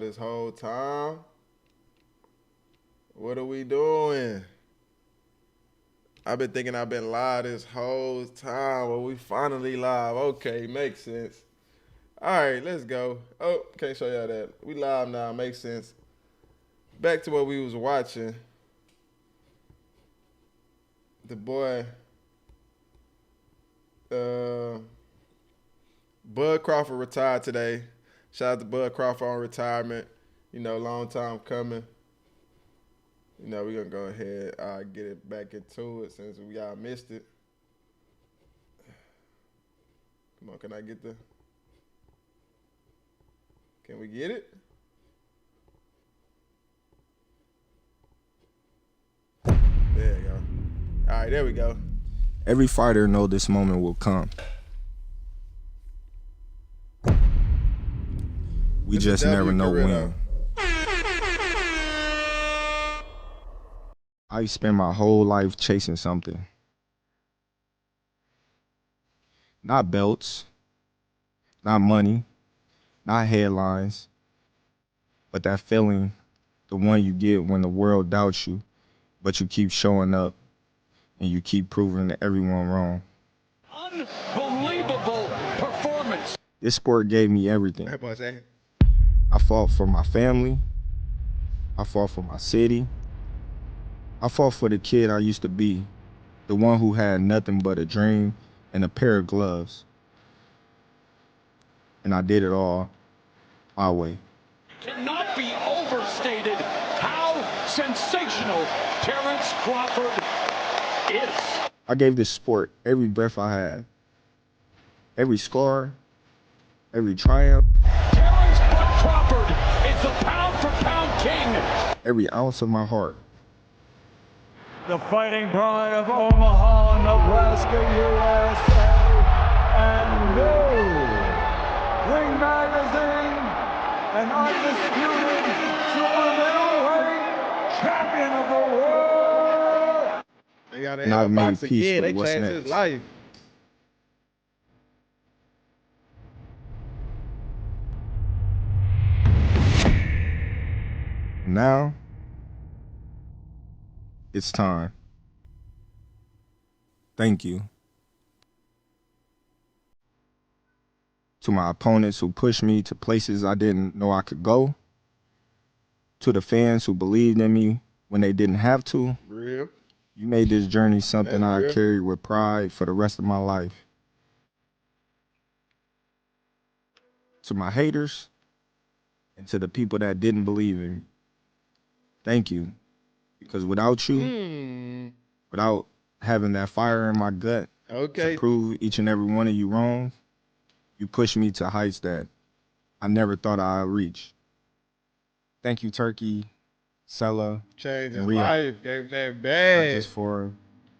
This whole time. What are we doing? I've been thinking I've been live this whole time. Well, we finally live. Okay, makes sense. All right, let's go. Oh, can't show y'all that. We live now. Makes sense. Back to what we was watching. The boy, uh, Bud Crawford retired today. Shout out to Bud Crawford on retirement. You know, long time coming. You know, we're gonna go ahead get it back into it since we all missed it. Come on, can I get the? Can we get it? There you go. All right, there we go. Every fighter know this moment will come. We This just is never W know Carrillo. when. I spent my whole life chasing something. Not belts, not money, not headlines, but that feeling, the one you get when the world doubts you, but you keep showing up and you keep proving everyone wrong. Unbelievable performance. This sport gave me everything. That boy saying. I fought for my family. I fought for my city. I fought for the kid I used to be, the one who had nothing but a dream and a pair of gloves. And I did it all my way. Cannot be overstated how sensational Terrence Crawford is. I gave this sport every breath I had, every scar, every triumph, Terrence Bud Crawford is the pound-for-pound king. every ounce of my heart. The Fighting Pride of Omaha, Nebraska, USA, and new Ring Magazine, an undisputed super middleweight champion of the world. They got And I've made box peace again. with They what's changed next. his life. Now, it's time. Thank you. To my opponents who pushed me to places I didn't know I could go. To the fans who believed in me when they didn't have to. Real. You made this journey something That's I real. carry with pride for the rest of my life. To my haters and to the people that didn't believe in me, thank you. Because without you, without having that fire in my gut to Okay. prove each and every one of you wrong, you pushed me to heights that I never thought I'd reach. Thank you, Turkey, Sella, Changed his and Rio, life. Gave that not bad. just for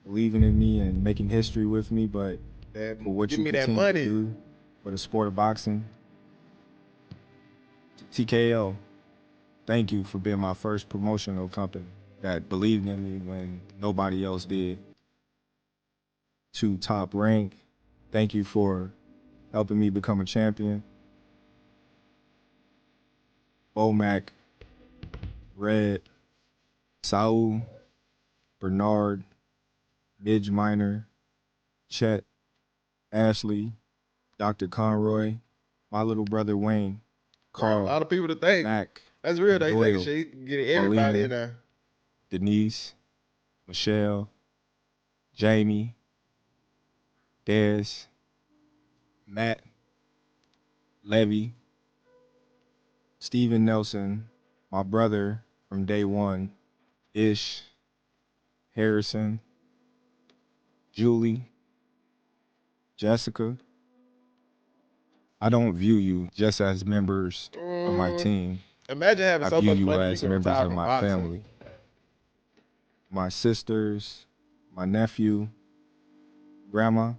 believing in me and making history with me, but for what Give you me that continue to money. do for the sport of boxing. TKO, thank you for being my first promotional company that believed in me when nobody else did. To Top Rank, thank you for helping me become a champion. Bomac, Red, Saul, Bernard, Midge Minor, Chet, Ashley, Dr. Conroy, my little brother Wayne, A Carl, lot of people to thank. Mac, That's real. They Doyle, think shit. Get everybody in there. Denise, Michelle, Jamie, Dez, Matt, Levy, Steven Nelson, my brother from day one, Ish, Harrison, Julie, Jessica. I don't view you just as members of my team. Imagine having I so view much you money you as can members retire of from my boxing. family. My sisters, my nephew, grandma,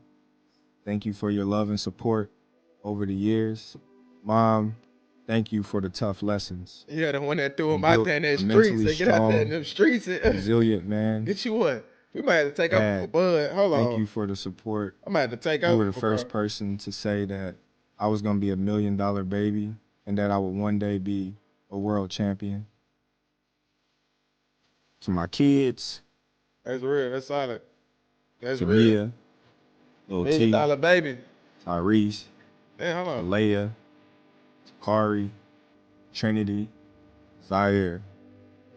thank you for your love and support over the years. Mom, thank you for the tough lessons. Yeah, the one that threw You him out built there in a the streets. mentally They get out there in strong, them streets. resilient man. Get you one. We might have to take up for Dad, Bud. Hold thank on. you for the support. I might have to take You up were the for first bro. person to say that I was gonna be $1 million baby and that I would one day be a world champion. To my kids, That's real. That's solid. That's to real. Mia, Lil T, $1 million baby. Tyrese, Damn, hold to on. Leia, to Kari, Trinity, Zaire.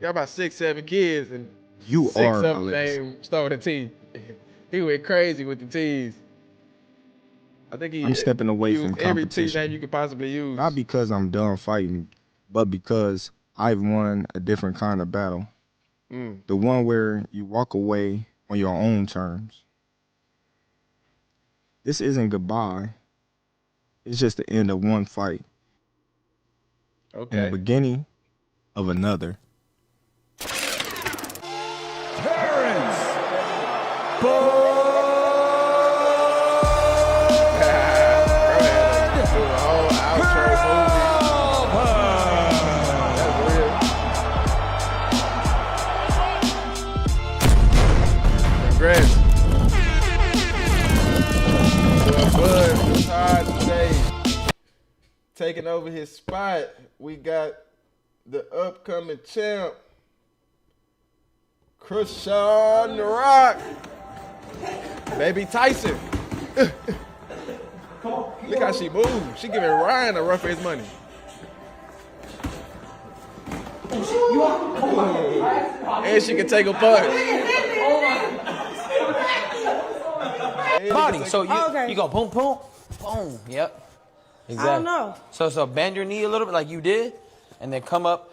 Got about 6, 7 kids, and You 6 are of my them list. named start with a T. He went crazy with the T's. I think he I'm stepping away from used every T competition. name you could possibly use. Not because I'm done fighting, but because I've won a different kind of battle. The one where you walk away on your own terms. This isn't goodbye. It's just the end of one fight and the Okay. beginning of another. Terrence Do a whole outro movie. That's real. Congrats. So Bud is hard today. Taking over his spot, we got the upcoming champ, Ksoo the Rock. Baby Tyson. Look how she moves. She giving Ryan a run for his money. And she can take a punch. Body. So you go boom, boom, boom. Yep. Exactly. I don't know. So bend your knee a little bit like you did, and then come up,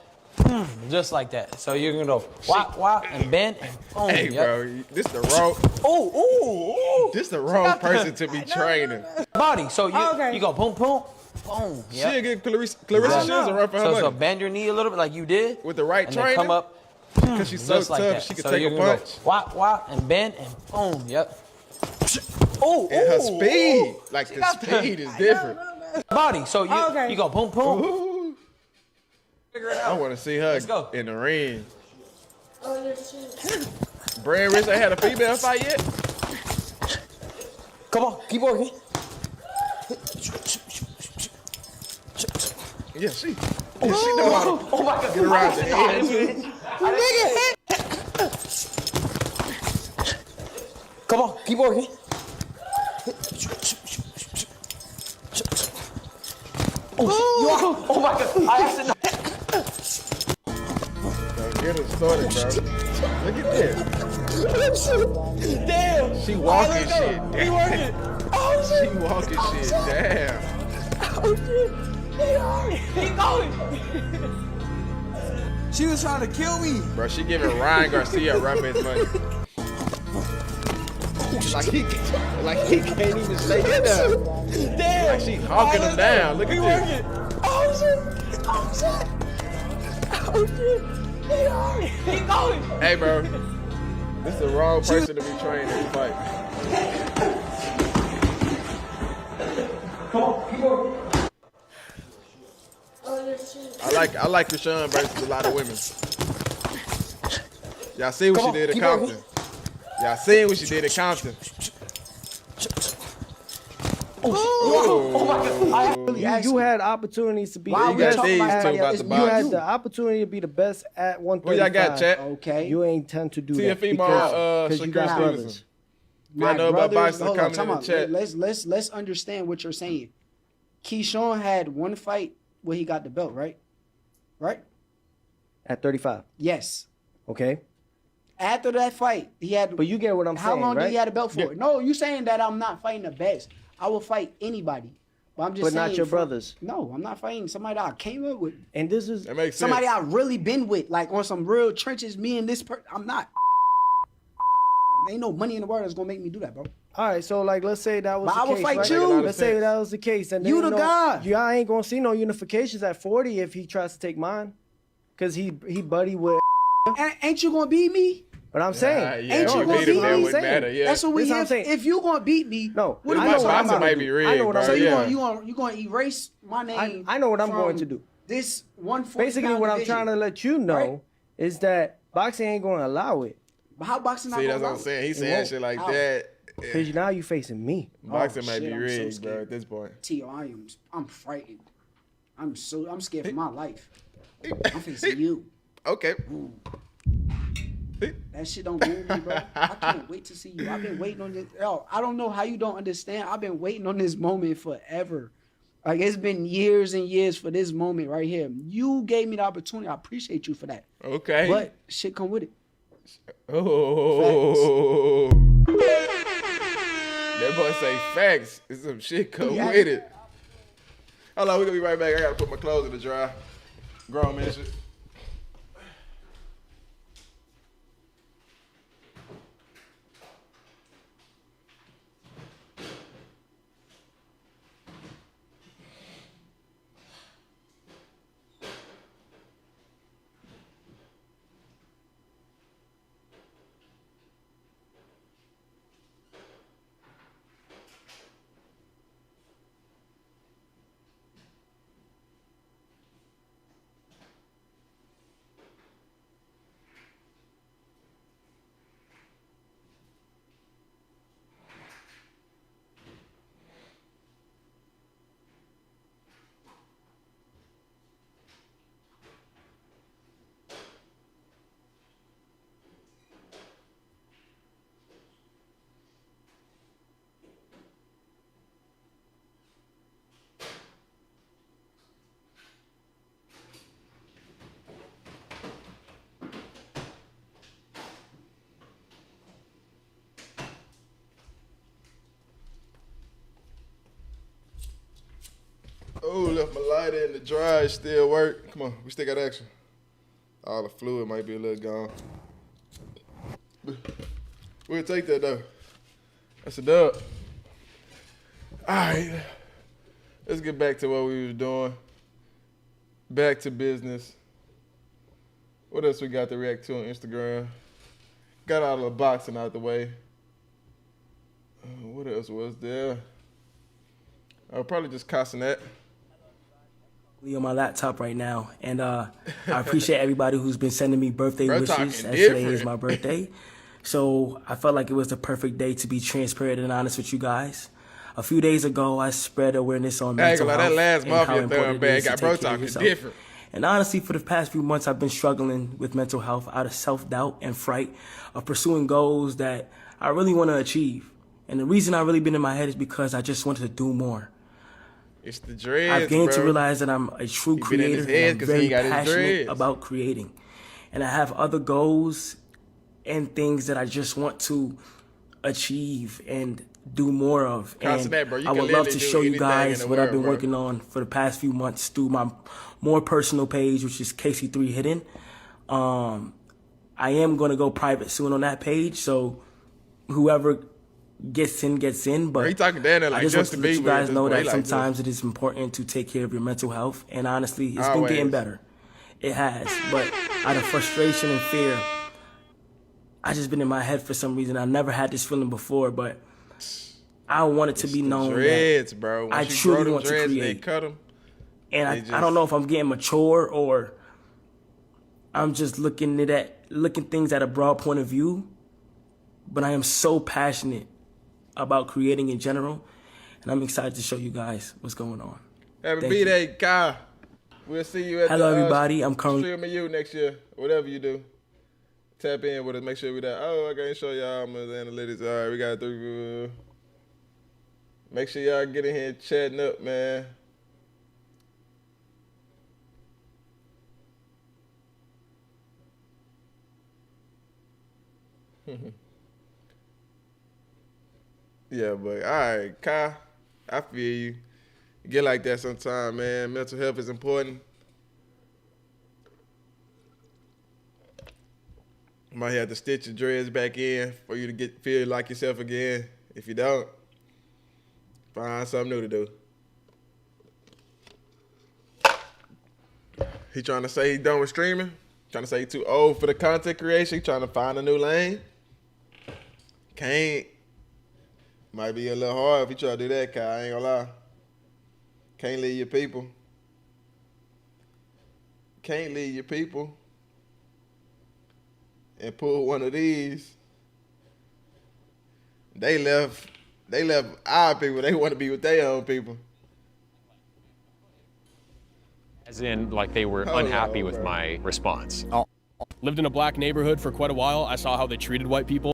just like that. So you're gonna go wop, and bend, and boom. Hey, yep. bro, this the wrong. Ooh. This the wrong person to be training. Body. So you go boom, boom, boom. Yep. She'll give Clarissa Shields a run for her So money. bend your knee a little bit like you did, With the right and then training, come up, because she's so just like tough, that. she can so take you're a gonna punch. go wop, and bend, and boom. Yep. Ooh. And her speed, like the speed is different. Body. So you go boom, boom. Ooh. Figure it I out. want to see her Let's go. in the ring. Brand Rich ain't had a female fight yet? Come on, keep working. Yeah, she know how to Oh my God. get around the head. Come on, keep working. Oh my God. I accidentally. Get her started, bro. Look at this. Damn. She walking All right, shit. let's go. We Damn. working. She walking shit. Damn. Keep going. She was trying to kill me. Bro, she giving Ryan Garcia a run for his money. Like he can't even stay in there. Damn. Like she hawking him down. Look We at working. this. Oh shit. Oh shit. Oh shit. Keep going. Hey, bro. This is the wrong person to be trained in this fight. Come on, keep working. I like Krishan versus a lot of women. Y'all see what Come she on, did at keep Compton. working. Y'all seen what she did at Compton. Oh my God. You had opportunities to be. Why You we got talking these about two everybody about else? the You box. had the opportunity to be the best at 135. What y'all got, chat? Okay. You ain't tend to do See a that female, because you Shakur got Stevenson. brothers. Y'all know about boxing, hold on, comment in time the out. chat. Let's understand what you're saying. Keyshawn had one fight where he got the belt, right? Right? At 35. Yes. Okay. After that fight, he had. But you get what I'm How saying, long right? did he have a belt for? No, you saying that I'm not fighting the best. I will fight anybody. But I'm just But saying. not your brothers. No, I'm not fighting somebody that I came up with. And this is That makes sense. Somebody I really been with, like on some real trenches. Me and this person, I'm not. Ain't no money in the world that's gonna make me do that, bro. all right. So like, let's say that was But the I will case, fight right? you. Make a lot of Let's say sense. that was the case, and You then, the guy. Y'all ain't gonna see no unifications at 40 if he tries to take mine, cause he buddy with. Ain't you gonna beat me? But I'm saying, Yeah, Ain't if you we gonna beat him, beat that me? wouldn't matter. Yeah. That's what we That's what I'm have. saying. If you gonna beat me, No, what My are you talking boxing about? might be I rigged, know what bro. I'm So saying. you gonna erase my name? I know what I'm from going to do. This 140. Basically, what I'm trying to let you know Right. is that boxing ain't gonna allow it, But how boxing not See, gonna that's what I'm allow it? saying. He's It saying won't. shit like How? that. cause now you facing me. Boxing might shit, be I'm so rigged, bro, scared. at this point. T.O., I'm frightened. I'm scared for my life. I'm finna see you. Okay. Ooh. That shit don't move me, bro. I can't wait to see you. I've been waiting on this. Yo, I don't know how you don't understand. I've been waiting on this moment forever. Like it's been years and years for this moment right here. You gave me the opportunity. I appreciate you for that. Okay. But shit come with it. Oh. That boy say facts. There's some shit come Yeah. with it. Hold on, we gonna be right back. I gotta put my clothes in the dry. Grown man shit. Oh, left my lighter in the dry. It still work. Come on, we still got action. All the fluid might be a little gone. We'll take that though. That's a dub. All right, let's get back to what we was doing. Back to business. What else we got to react to on Instagram? Got all the boxing out the way. What else was there? I'll probably just cussing that. On my laptop right now, and I appreciate everybody who's been sending me birthday Bro, wishes. talking As today is different. my birthday, so I felt like it was the perfect day to be transparent and honest with you guys. A few days ago, I spread awareness on I ain't mental gonna lie, health that last and how Mafia important throwing it back is to got bro take care of talking yourself. different. And honestly, for the past few months, I've been struggling with mental health out of self-doubt and fright of pursuing goals that I really want to achieve. And the reason I've really been in my head is because I just wanted to do more. It's the dreads, I've gained bro. to realize that I'm a true He been in his creator head and I'm 'cause he very ain't got his passionate dreads. about creating. And I have other goals and things that I just want to achieve and do more of. And Concentrate, bro. You I can would love literally to do show you anything in guys the what I've world, been bro. working on for the past few months through my more personal page, which is KC3 Hidden. I am going to go private soon on that page, so whoever gets in, Bro, he but talking down there I like just want Justin to let you Bieber at guys this know point. that He like this. sometimes it is important to take care of your mental health, and honestly, it's been Always. getting better. It has, but out of frustration and fear, I just been in my head for some reason. I never had this feeling before, but I want it to be The known dreads, that bro. I Once you truly grow them want to dreads and then create. cut them, And They I don't know if I'm getting mature or I'm just looking things at a broad point of view, but I am so passionate about creating in general, and I'm excited to show you guys what's going on. have a Thank B-Day, Kai. We'll see you at Hello, the everybody. I'm currently streaming you next year. Whatever you do. Tap in with us. Make sure we that. Oh, I can't show y'all my analytics. All right, we got 3. Make sure y'all get in here chatting up, man. Yeah, but all right, Kai, I feel you. Get like that sometime, man. Mental health is important. Might have to stitch your dreads back in for you to feel like yourself again. If you don't, find something new to do. He trying to say he done with streaming. Trying to say he too old for the content creation. He trying to find a new lane. Can't. Might be a little hard if you try to do that, Kai. I ain't gonna lie. Can't leave your people. Can't leave your people. And pull one of these. They left our people. They want to be with their own people. As in, like, they were unhappy with my response. Lived in a black neighborhood for quite a while. I saw how they treated white people.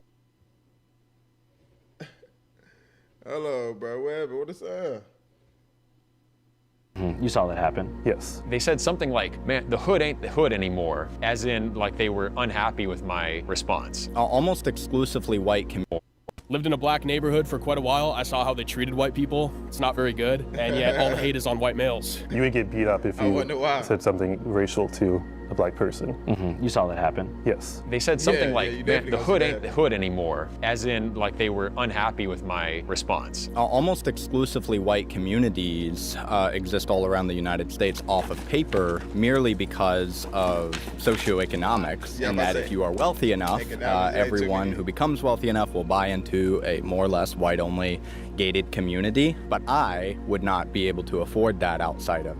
Hello, bro. What is that? You saw that happen? Yes. They said something like, man, the hood ain't the hood anymore. As in, like, they were unhappy with my response. Almost exclusively white community. Lived in a black neighborhood for quite a while. I saw how they treated white people. It's not very good. And yet all the hate is on white males. You would get beat up if you said something racial to a black person. You saw that happen? Yes. They said something like, man, the hood ain't the hood anymore. As in, like, they were unhappy with my response. Almost exclusively white communities exist all around the United States off of paper merely because of socioeconomics, and that if you are wealthy enough, everyone who becomes wealthy enough will buy into a more or less white-only gated community. But I would not be able to afford that outside of,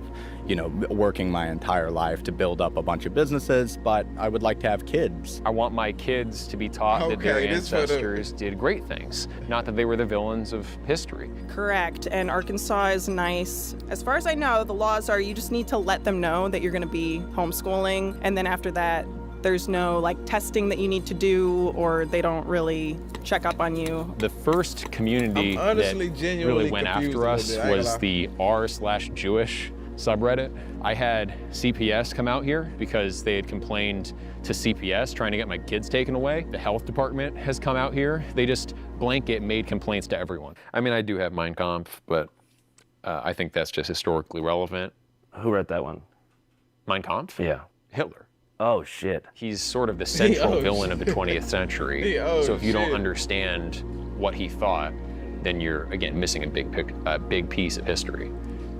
you know, working my entire life to build up a bunch of businesses, but I would like to have kids. I want my kids to be taught that their ancestors did great things, not that they were the villains of history. Correct, and Arkansas is nice. As far as I know, the laws are you just need to let them know that you're gonna be homeschooling, and then after that, there's no like testing that you need to do, or they don't really check up on you. The first community that really went after us was the r/Jewish subreddit. I had CPS come out here because they had complained to CPS trying to get my kids taken away. The health department has come out here. They just blanket made complaints to everyone. I mean, I do have Mein Kampf, but I think that's just historically relevant. Who wrote that one? Mein Kampf? Yeah. Hitler. Oh, shit. He's sort of the central villain of the 20th century. So if you don't understand what he thought, then you're, again, missing a big piece of history.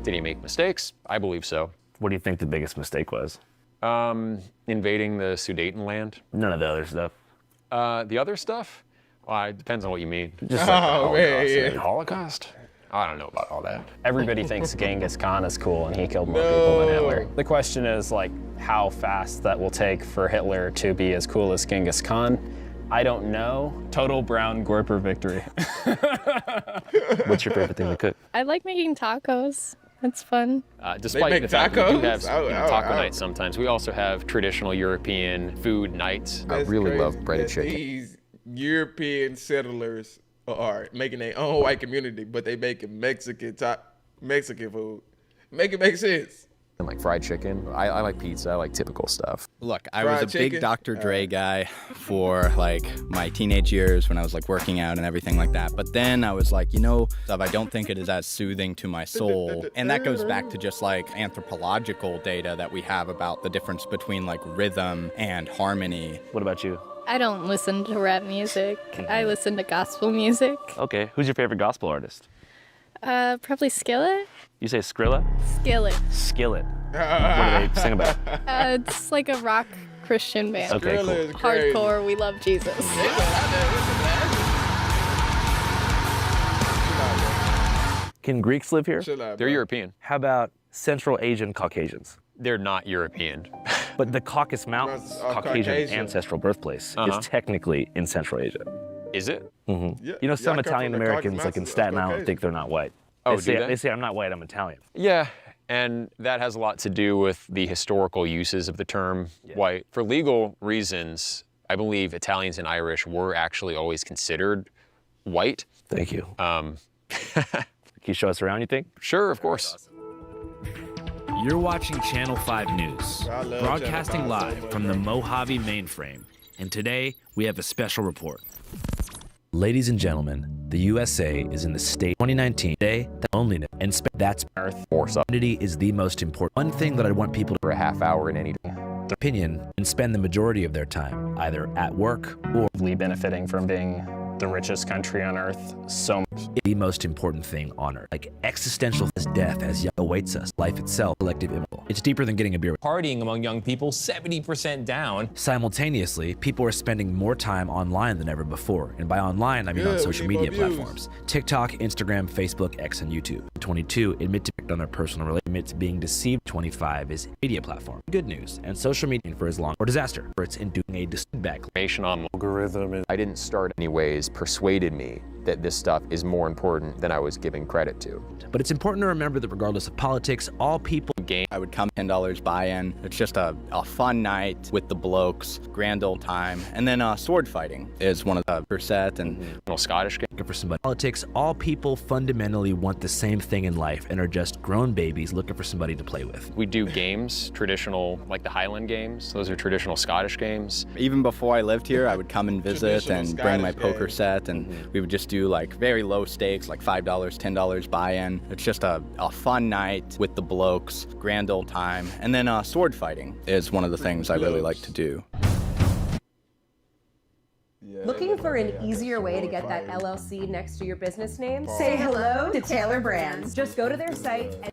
Did he make mistakes? I believe so. What do you think the biggest mistake was? Invading the Sudetenland. None of the other stuff. The other stuff? Well, it depends on what you mean. Just like the Holocaust. Holocaust? I don't know about all that. Everybody thinks Genghis Khan is cool and he killed more people than Hitler. The question is like how fast that will take for Hitler to be as cool as Genghis Khan. I don't know. Total brown Gorper victory. What's your favorite thing to cook? I like making tacos. That's fun. Despite the fact that we do have taco nights sometimes, we also have traditional European food nights. I really love breaded chicken. These European settlers are making their own white community, but they making Mexican food. Make it make sense. And like fried chicken. I like pizza. I like typical stuff. Look, I was a big Dr. Dre guy for like my teenage years when I was like working out and everything like that. But then I was like, you know, I don't think it is as soothing to my soul. And that goes back to just like anthropological data that we have about the difference between like rhythm and harmony. What about you? I don't listen to rap music. I listen to gospel music. Okay, who's your favorite gospel artist? Probably Skillet. You say Skrilla? Skillet. Skillet. What do they sing about? It's like a rock Christian band. Okay, cool. Hardcore, we love Jesus. Can Greeks live here? They're European. How about Central Asian Caucasians? They're not European. But the Caucasus Mountains, Caucasian ancestral birthplace, is technically in Central Asia. Is it? Mm-hmm. You know, some Italian Americans, like in Staten Island, think they're not white. Oh, they say, I'm not white, I'm Italian. Yeah, and that has a lot to do with the historical uses of the term white. For legal reasons, I believe Italians and Irish were actually always considered white. Thank you. Can you show us around, you think? Sure, of course. You're watching Channel 5 News, broadcasting live from the Mojave mainframe. And today, we have a special report. Ladies and gentlemen, the USA is in the state 2019 day that loneliness and that's Earth or unity is the most important. One thing that I want people to for a half hour in any day. Their opinion and spend the majority of their time either at work or benefiting from being the richest country on earth so much. The most important thing on earth. Like existential as death as awaits us. Life itself, collective immortal. It's deeper than getting a beer. Partying among young people, 70% down. Simultaneously, people are spending more time online than ever before. And by online, I mean on social media platforms. TikTok, Instagram, Facebook, X, and YouTube. 22 admit to on their personal relationship. Admit to being deceived. 25 is media platform. Good news. And social media for as long or disaster. For it's in doing a back. Information on algorithm. I didn't start anyways persuaded me that this stuff is more important than I was giving credit to. But it's important to remember that regardless of politics, all people game. I would come $10 buy-in. It's just a fun night with the blokes, grand old time. And then sword fighting is one of the percent and Scottish game. For somebody. Politics, all people fundamentally want the same thing in life and are just grown babies looking for somebody to play with. We do games, traditional, like the Highland games. Those are traditional Scottish games. Even before I lived here, I would come and visit and bring my poker set, and we would just do like very low stakes, like $5, $10 buy-in. It's just a fun night with the blokes, grand old time. And then sword fighting is one of the things I really like to do. Looking for an easier way to get that LLC next to your business name? Say hello to Taylor Brands. Just go to their site and...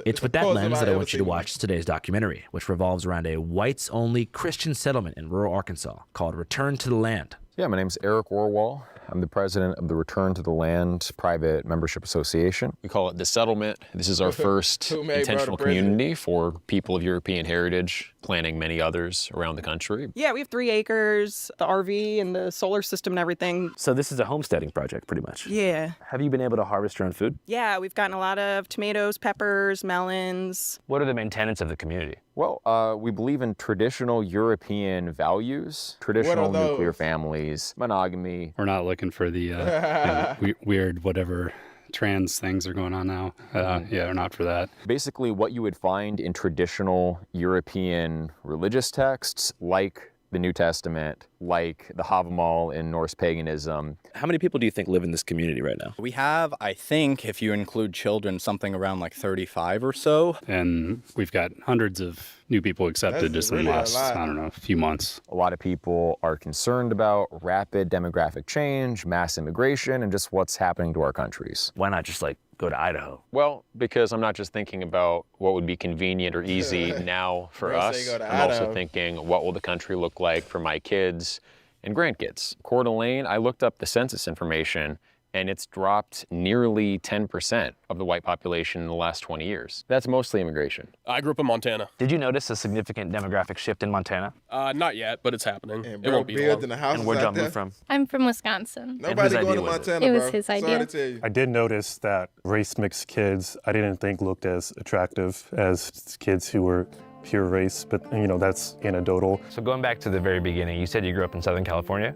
It's with that lens that I want you to watch today's documentary, which revolves around a whites-only Christian settlement in rural Arkansas called Return to the Land. Yeah, my name's Eric Orwell. I'm the president of the Return to the Land Private Membership Association. We call it The Settlement. This is our first intentional community for people of European heritage, planning many others around the country. Yeah, we have 3 acres, the RV and the solar system and everything. So this is a homesteading project, pretty much. Yeah. Have you been able to harvest your own food? Yeah, we've gotten a lot of tomatoes, peppers, melons. What are the main tenets of the community? Well, we believe in traditional European values, traditional nuclear families, monogamy. We're not looking for the weird whatever trans things are going on now. Yeah, we're not for that. Basically what you would find in traditional European religious texts, like the New Testament, like the Havamal in Norse paganism. How many people do you think live in this community right now? We have, I think, if you include children, something around like 35 or so. And we've got hundreds of new people accepted just in the last, I don't know, few months. A lot of people are concerned about rapid demographic change, mass immigration, and just what's happening to our countries. Why not just go to Idaho? Well, because I'm not just thinking about what would be convenient or easy now for us. I'm also thinking, what will the country look like for my kids and grandkids? Coeur d'Alene, I looked up the census information, and it's dropped nearly 10% of the white population in the last 20 years. That's mostly immigration. I grew up in Montana. Did you notice a significant demographic shift in Montana? Not yet, but it's happening. And it won't be long. And where'd y'all move from? I'm from Wisconsin. Nobody going to Montana, It was his idea. Sorry to tell you. I did notice that race-mixed kids I didn't think looked as attractive as kids who were pure race, but that's anecdotal. So going back to the very beginning, you said you grew up in Southern California?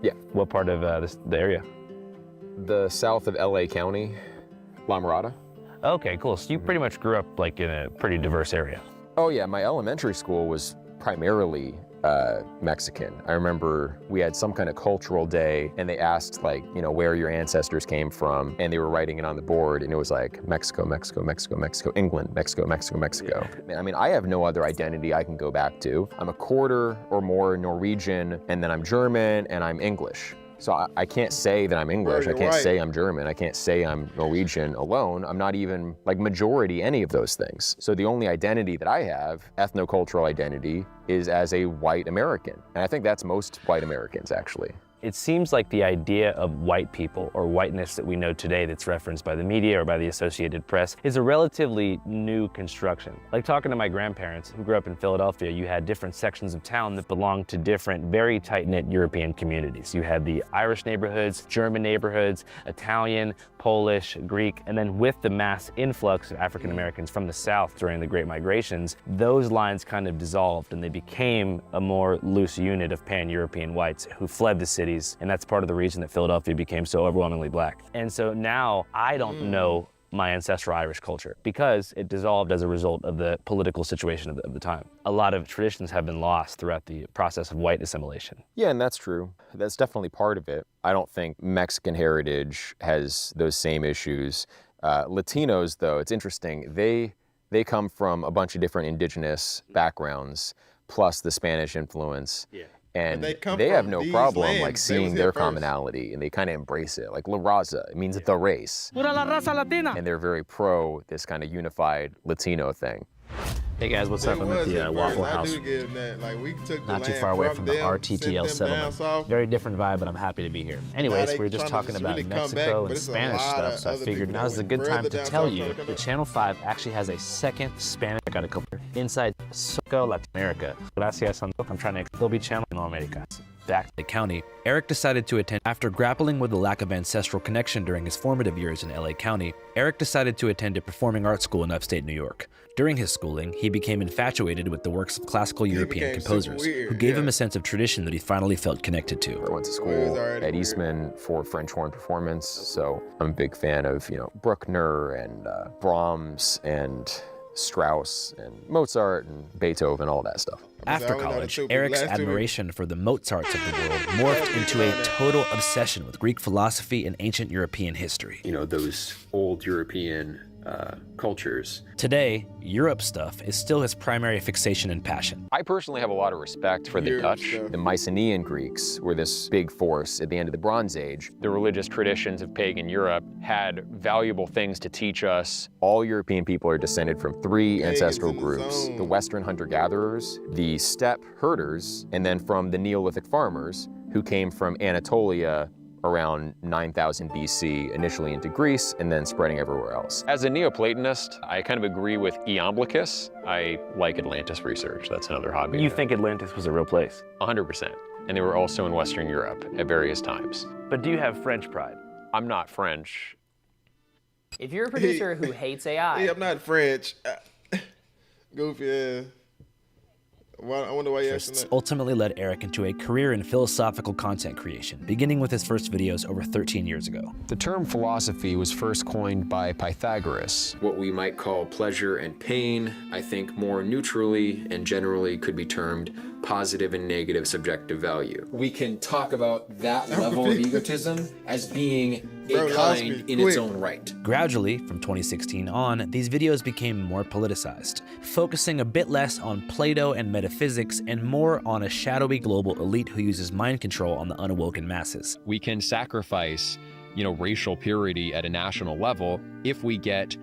Yeah. What part of the area? The south of LA County, La Mirada. Okay, cool. So you pretty much grew up in a pretty diverse area. Oh yeah, my elementary school was primarily Mexican. I remember we had some kind of cultural day and they asked where your ancestors came from, and they were writing it on the board, and it was like Mexico, Mexico, Mexico, Mexico, England, Mexico, Mexico, Mexico. Yeah. I mean, I have no other identity I can go back to. I'm a quarter or more Norwegian, and then I'm German, and I'm English. So I can't say that I'm English, I can't say I'm German, I can't say I'm Norwegian alone. I'm not even majority any of those things. So the only identity that I have, ethnocultural identity, is as a white American. And I think that's most white Americans, actually. It seems like the idea of white people or whiteness that we know today that's referenced by the media or by the Associated Press is a relatively new construction. Like talking to my grandparents who grew up in Philadelphia, you had different sections of town that belonged to different very tight-knit European communities. You had the Irish neighborhoods, German neighborhoods, Italian, Polish, Greek, and then with the mass influx of African Americans from the South during the Great Migrations, those lines kind of dissolved and they became a more loose unit of pan-European whites who fled the city. And that's part of the reason that Philadelphia became so overwhelmingly black. And so now I don't know my ancestral Irish culture because it dissolved as a result of the political situation of the time. A lot of traditions have been lost throughout the process of white assimilation. Yeah, and that's true. That's definitely part of it. I don't think Mexican heritage has those same issues. Latinos, though, it's interesting. They come from a bunch of different indigenous backgrounds, plus the Spanish influence. Yeah. And they have no problem seeing their commonality, and they kind of embrace it. Like La Raza, it means the race. Pura la raza latina. And they're very pro this kind of unified Latino thing. Hey guys, what's up? I'm at the Waffle House. Not too far away from the RTTL settlement. Very different vibe, but I'm happy to be here. Anyways, we were just talking about Mexico and Spanish stuff, so I figured now's a good time to tell you that Channel 5 actually has a second Spanish. I got a couple inside Soco Latin America. Gracias, I'm trying to. They'll be Channel America. back to County, Eric decided to attend. After grappling with the lack of ancestral connection during his formative years in LA County, Eric decided to attend a performing arts school in upstate New York. During his schooling, he became infatuated with the works of classical European composers, who gave him a sense of tradition that he finally felt connected to. I went to school at Eastman for French horn performance, so I'm a big fan of, Bruckner and Brahms and Strauss and Mozart and Beethoven, all that stuff. After college, Eric's admiration for the Mozarts of the world morphed into a total obsession with Greek philosophy and ancient European history. Those old European cultures. Today, Europe stuff is still his primary fixation and passion. I personally have a lot of respect for the Dutch. The Mycenaean Greeks were this big force at the end of the Bronze Age. The religious traditions of pagan Europe had valuable things to teach us. All European people are descended from 3 ancestral groups: the Western hunter-gatherers, the steppe herders, and then from the Neolithic farmers who came from Anatolia around 9000 BC, initially into Greece, and then spreading everywhere else. As a Neoplatonist, I kind of agree with Iamblichus. I like Atlantis research. That's another hobby. You think Atlantis was a real place? 100%. And they were also in Western Europe at various times. But do you have French pride? I'm not French. If you're a producer who hates AI... I'm not French. Goofy, I wonder why you asked that. Ultimately led Eric into a career in philosophical content creation, beginning with his first videos over 13 years ago. The term philosophy was first coined by Pythagoras. What we might call pleasure and pain, I think more neutrally and generally could be termed positive and negative subjective value. We can talk about that level of egotism as being a kind in its own right. Gradually, from 2016 on, these videos became more politicized, focusing a bit less on Plato and metaphysics and more on a shadowy global elite who uses mind control on the unawoken masses. We can sacrifice, racial purity at a national level if we get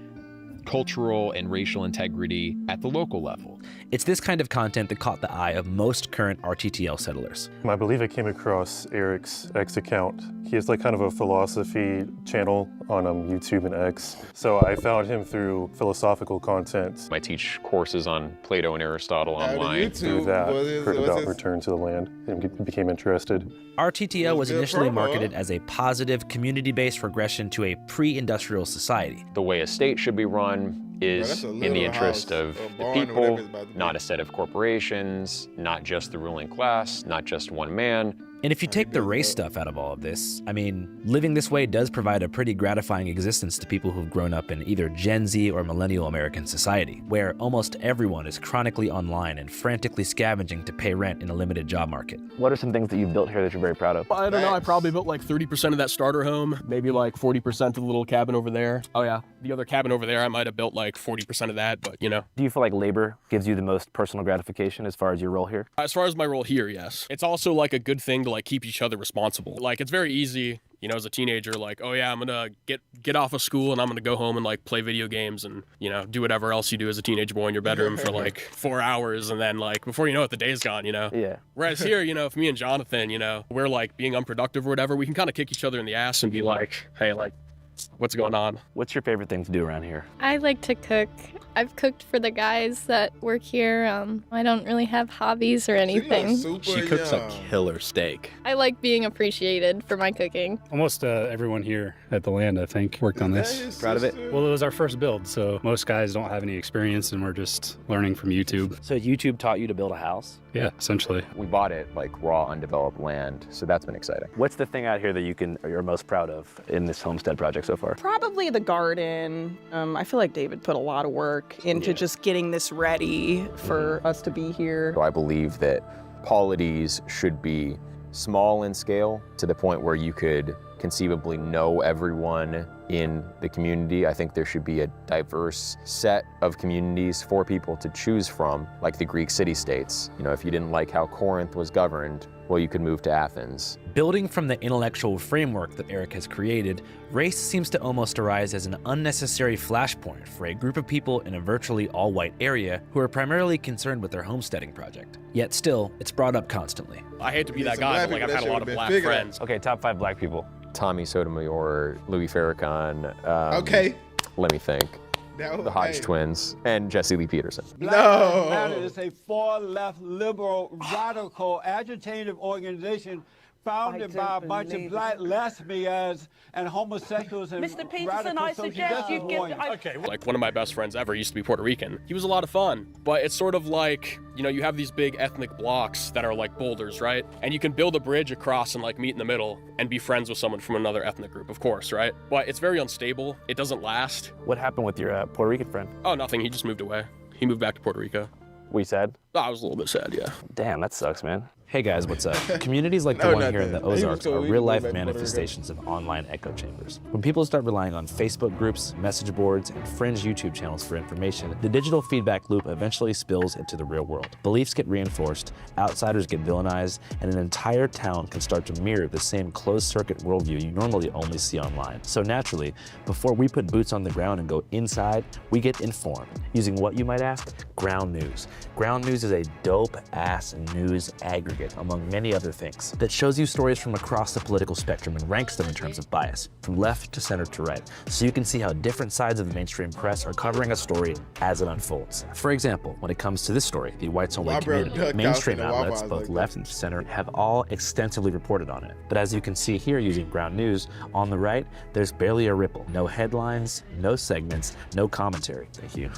cultural and racial integrity at the local level. It's this kind of content that caught the eye of most current RTTL settlers. I believe I came across Eric's X account. He has kind of a philosophy channel on YouTube and X. So I found him through philosophical content. I teach courses on Plato and Aristotle online. Through that, heard about Return to the Land and became interested. RTTL was initially marketed as a positive, community-based regression to a pre-industrial society. The way a state should be run is in the interest of the people, not a set of corporations, not just the ruling class, not just one man. And if you take the race stuff out of all of this, living this way does provide a pretty gratifying existence to people who've grown up in either Gen Z or millennial American society, where almost everyone is chronically online and frantically scavenging to pay rent in a limited job market. What are some things that you've built here that you're very proud of? I don't know, I probably built like 30% of that starter home, maybe like 40% of the little cabin over there. Oh yeah, the other cabin over there, I might have built like 40% of that, but Do you feel like labor gives you the most personal gratification as far as your role here? As far as my role here, yes. It's also like a good thing to keep each other responsible. It's very easy, as a teenager, oh yeah, I'm gonna get off of school and I'm gonna go home and play video games and, do whatever else you do as a teenage boy in your bedroom for 4 hours, and then before you know it, the day's gone, Yeah. Whereas here, if me and Jonathan, we're being unproductive or whatever, we can kind of kick each other in the ass and be like, hey, what's going on? What's your favorite thing to do around here? I like to cook. I've cooked for the guys that work here. I don't really have hobbies or anything. She cooks a killer steak. I like being appreciated for my cooking. Almost everyone here at the land, I think, worked on this. Proud of it? Well, it was our first build, so most guys don't have any experience and we're just learning from YouTube. So YouTube taught you to build a house? Yeah, essentially. We bought it raw, undeveloped land, so that's been exciting. What's the thing out here that you're most proud of in this homestead project so far? Probably the garden. I feel like David put a lot of work into just getting this ready for us to be here. So I believe that polities should be small in scale to the point where you could conceivably know everyone in the community. I think there should be a diverse set of communities for people to choose from, like the Greek city-states. If you didn't like how Corinth was governed, well, you could move to Athens. Building from the intellectual framework that Eric has created, race seems to almost arise as an unnecessary flashpoint for a group of people in a virtually all-white area who are primarily concerned with their homesteading project. Yet still, it's brought up constantly. I hate to be that guy, but I've had a lot of black friends. Okay, top 5 black people. Tommy Sotomayor, Louis Farrakhan. Okay. Let me think. the Hodge twins, and Jesse Lee Peterson. Black Lives Matter is a far-left, liberal, radical, agitative organization founded by a bunch of black lesbians and homosexuals and Mr. Peterson, radical I social suggest justice you give... warriors. Okay, like one of my best friends ever used to be Puerto Rican. He was a lot of fun, but it's sort of like, you know, you have these big ethnic blocks that are like boulders, right? And you can build a bridge across and like meet in the middle and be friends with someone from another ethnic group, of course, right? But it's very unstable. It doesn't last. What happened with your Puerto Rican friend? Oh, nothing. He just moved away. He moved back to Puerto Rico. Were you sad? Oh, I was a little bit sad, yeah. Damn, that sucks, man. Hey guys, what's up? Communities like the one here in the Ozarks are real-life manifestations of online echo chambers. When people start relying on Facebook groups, message boards, and fringe YouTube channels for information, the digital feedback loop eventually spills into the real world. Beliefs get reinforced, outsiders get villainized, and an entire town can start to mirror the same closed-circuit worldview you normally only see online. So naturally, before we put boots on the ground and go inside, we get informed. Using what, you might ask? Ground News. Ground News is a dope-ass news aggregate, among many other things, that shows you stories from across the political spectrum and ranks them in terms of bias, from left to center to right, so you can see how different sides of the mainstream press are covering a story as it unfolds. For example, when it comes to this story, the whites-only community, mainstream outlets, both left and center, have all extensively reported on it. But as you can see here using Ground News, on the right, there's barely a ripple. No headlines, no segments, no commentary. Thank you.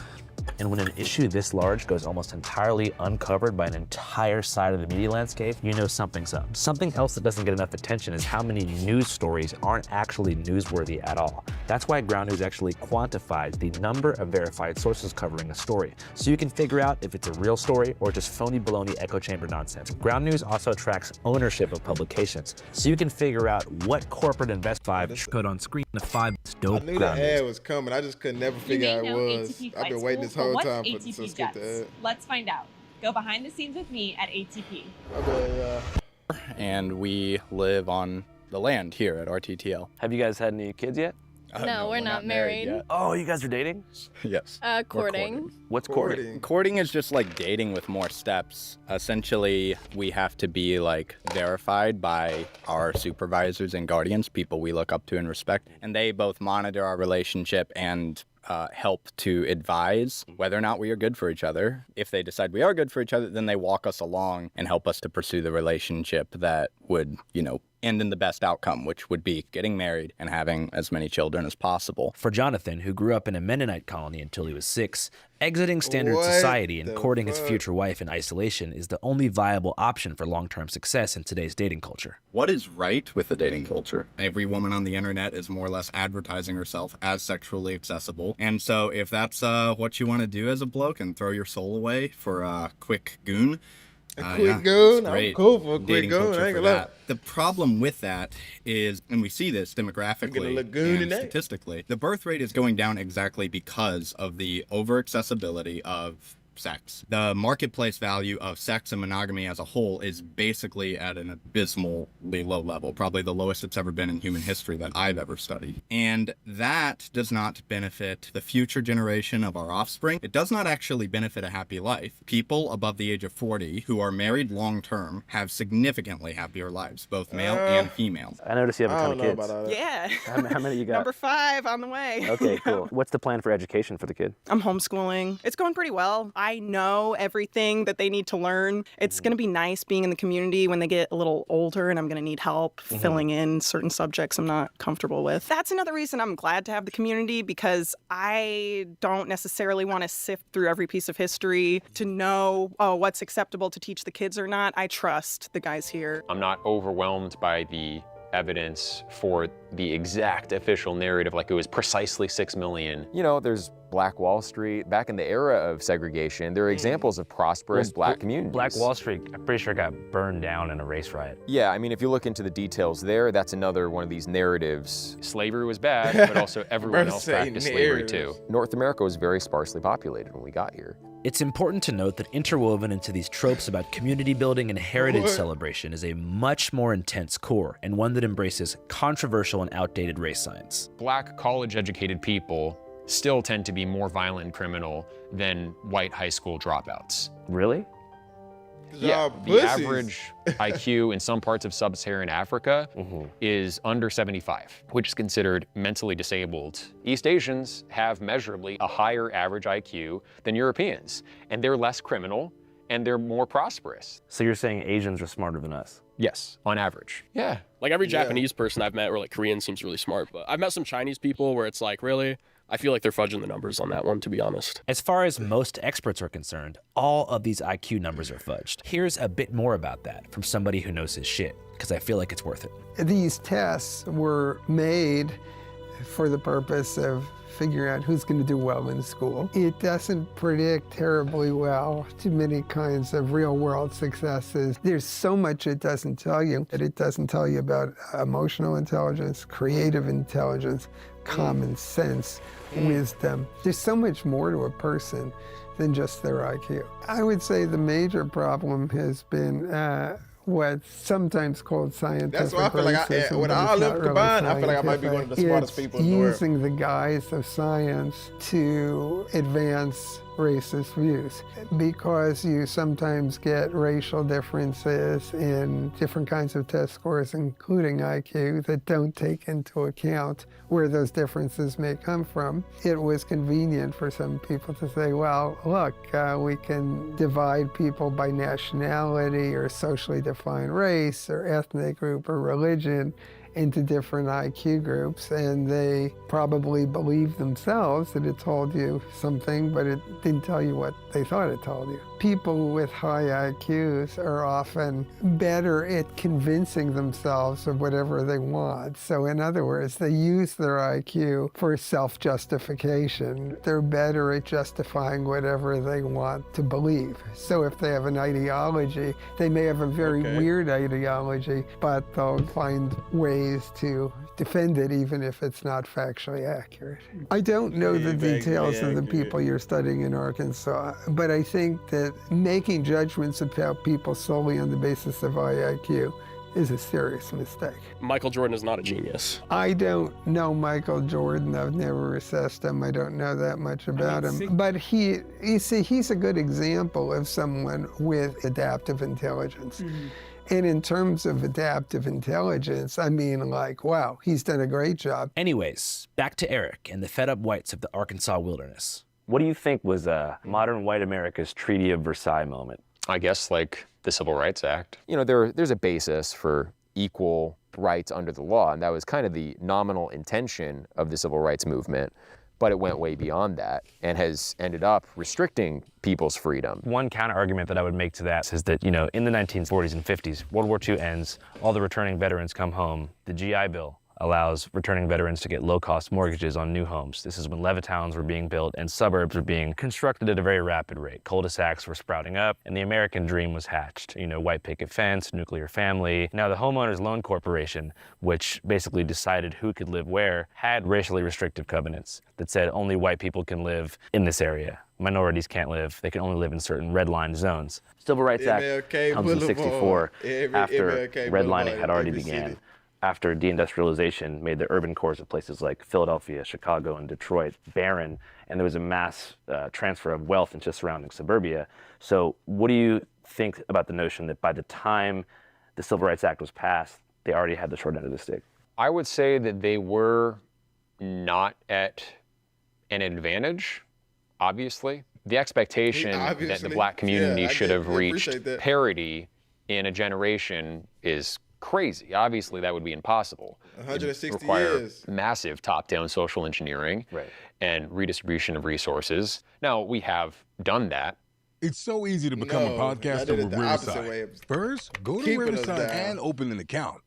And when an issue this large goes almost entirely uncovered by an entire side of the media landscape, you know something's up. Something else that doesn't get enough attention is how many news stories aren't actually newsworthy at all. That's why Ground News actually quantifies the number of verified sources covering a story, so you can figure out if it's a real story or just phony baloney echo chamber nonsense. Ground News also tracks ownership of publications, so you can figure out what corporate invest 5 code on screen. The 5 is dope. I knew the ad was coming. I just could never figure out what it was. I've been waiting this whole time for to skip the ad. Let's find out. Go behind the scenes with me at ATP. And we live on the land here at RTTL. Have you guys had any kids yet? No, we're not married. yet. Oh, you guys are dating? Yes. Courting. What's courting? Courting is just like dating with more steps. Essentially, we have to be like verified by our supervisors and guardians, people we look up to and respect, and they both monitor our relationship and help to advise whether or not we are good for each other. If they decide we are good for each other, then they walk us along and help us to pursue the relationship that would, you know, end in the best outcome, which would be getting married and having as many children as possible. For Jonathan, who grew up in a Mennonite colony until he was 6, exiting standard society and courting his future wife in isolation is the only viable option for long-term success in today's dating culture. What is right with the dating culture? Every woman on the internet is more or less advertising herself as sexually accessible. And so if that's what you want to do as a bloke and throw your soul away for a quick goon, goon? I'm cool for a quick goon. I ain't gonna lie. The problem with that is, and we see this demographically and statistically, the birth rate is going down exactly because of the over-accessibility of sex. The marketplace value of sex and monogamy as a whole is basically at an abysmally low level, probably the lowest it's ever been in human history that I've ever studied. And that does not benefit the future generation of our offspring. It does not actually benefit a happy life. People above the age of 40 who are married long-term have significantly happier lives, both male and female. I noticed you have a ton of kids. Yeah. How many you got? Number 5 on the way. Okay, cool. What's the plan for education for the kid? I'm homeschooling. It's going pretty well. I know everything that they need to learn. It's going to be nice being in the community when they get a little older and I'm going to need help filling in certain subjects I'm not comfortable with. That's another reason I'm glad to have the community, because I don't necessarily want to sift through every piece of history to know, what's acceptable to teach the kids or not. I trust the guys here. I'm not overwhelmed by the evidence for the exact official narrative, like it was precisely 6 million. You know, there's Black Wall Street. Back in the era of segregation, there are examples of prosperous black communities. Black Wall Street, I'm pretty sure, got burned down in a race riot. Yeah, I mean, if you look into the details there, that's another one of these narratives. Slavery was bad, but also everyone else practiced slavery too. North America was very sparsely populated when we got here. It's important to note that interwoven into these tropes about community building and heritage celebration is a much more intense core, and one that embraces controversial and outdated race science. Black college-educated people still tend to be more violent and criminal than white high school dropouts. Really? Yeah, the pussies. average IQ in some parts of sub-Saharan Africa is under 75, which is considered mentally disabled. East Asians have measurably a higher average IQ than Europeans, and they're less criminal, and they're more prosperous. So you're saying Asians are smarter than us? Yes, on average. Yeah. Like every Japanese person I've met or like Korean seems really smart, but I've met some Chinese people where it's like, really? I feel like they're fudging the numbers on that one, to be honest. As far as most experts are concerned, all of these IQ numbers are fudged. Here's a bit more about that from somebody who knows his shit, because I feel like it's worth it. These tests were made for the purpose of figuring out who's going to do well in school. It doesn't predict terribly well to many kinds of real-world successes. There's so much it doesn't tell you. That it doesn't tell you about emotional intelligence, creative intelligence, common sense, wisdom. There's so much more to a person than just their IQ. I would say the major problem has been what's sometimes called scientific That's why I feel like racism, with but all it's them not really combined, I feel like I might be one of the smartest It's people in the world. using the guise of science to advance racist views, because you sometimes get racial differences in different kinds of test scores, including IQ, that don't take into account where those differences may come from. It was convenient for some people to say, well, look, we can divide people by nationality or socially defined race or ethnic group or religion into different IQ groups, and they probably believed themselves that it told you something, but it didn't tell you what they thought it told you. People with high IQs are often better at convincing themselves of whatever they want. So in other words, they use their IQ for self-justification. They're better at justifying whatever they want to believe. So if they have an ideology, they may have a very weird ideology, but they'll find ways to defend it even if it's not factually accurate. I don't know the details of the people you're studying in Arkansas, but I think that making judgments about people solely on the basis of high IQ is a serious mistake. Michael Jordan is not a genius. I don't know Michael Jordan. I've never assessed him. I don't know that much about him. But you see, he's a good example of someone with adaptive intelligence. And in terms of adaptive intelligence, I mean, like, wow, he's done a great job. Anyways, back to Eric and the fed up whites of the Arkansas wilderness. What do you think was modern white America's Treaty of Versailles moment? I guess like the Civil Rights Act. You know, there's a basis for equal rights under the law, and that was kind of the nominal intention of the Civil Rights Movement. But it went way beyond that and has ended up restricting people's freedom. One counter-argument that I would make to that is that, you know, in the 1940s and 50s, World War II ends, all the returning veterans come home. The GI Bill allows returning veterans to get low-cost mortgages on new homes. This is when Levittows were being built and suburbs were being constructed at a very rapid rate. Cul-de-sacs were sprouting up, and the American dream was hatched. You know, white picket fence, nuclear family. Now, the Homeowners Loan Corporation, which basically decided who could live where, had racially restrictive covenants that said only white people can live in this area. Minorities can't live. They can only live in certain red-line zones. Civil Rights Act comes in 64 after redlining had already began. After deindustrialization made the urban cores of places like Philadelphia, Chicago, and Detroit barren, and there was a mass transfer of wealth into surrounding suburbia. So what do you think about the notion that by the time the Civil Rights Act was passed, they already had the short end of the stick? I would say that they were not at an advantage, obviously. The expectation that the black community should have reached parity in a generation is crazy. Obviously, that would be impossible. 160 It would require years. massive top-down social engineering and redistribution of resources. Now, we have done that. It's so easy to become a podcaster with Riverside. First, go to Riverside and open an account.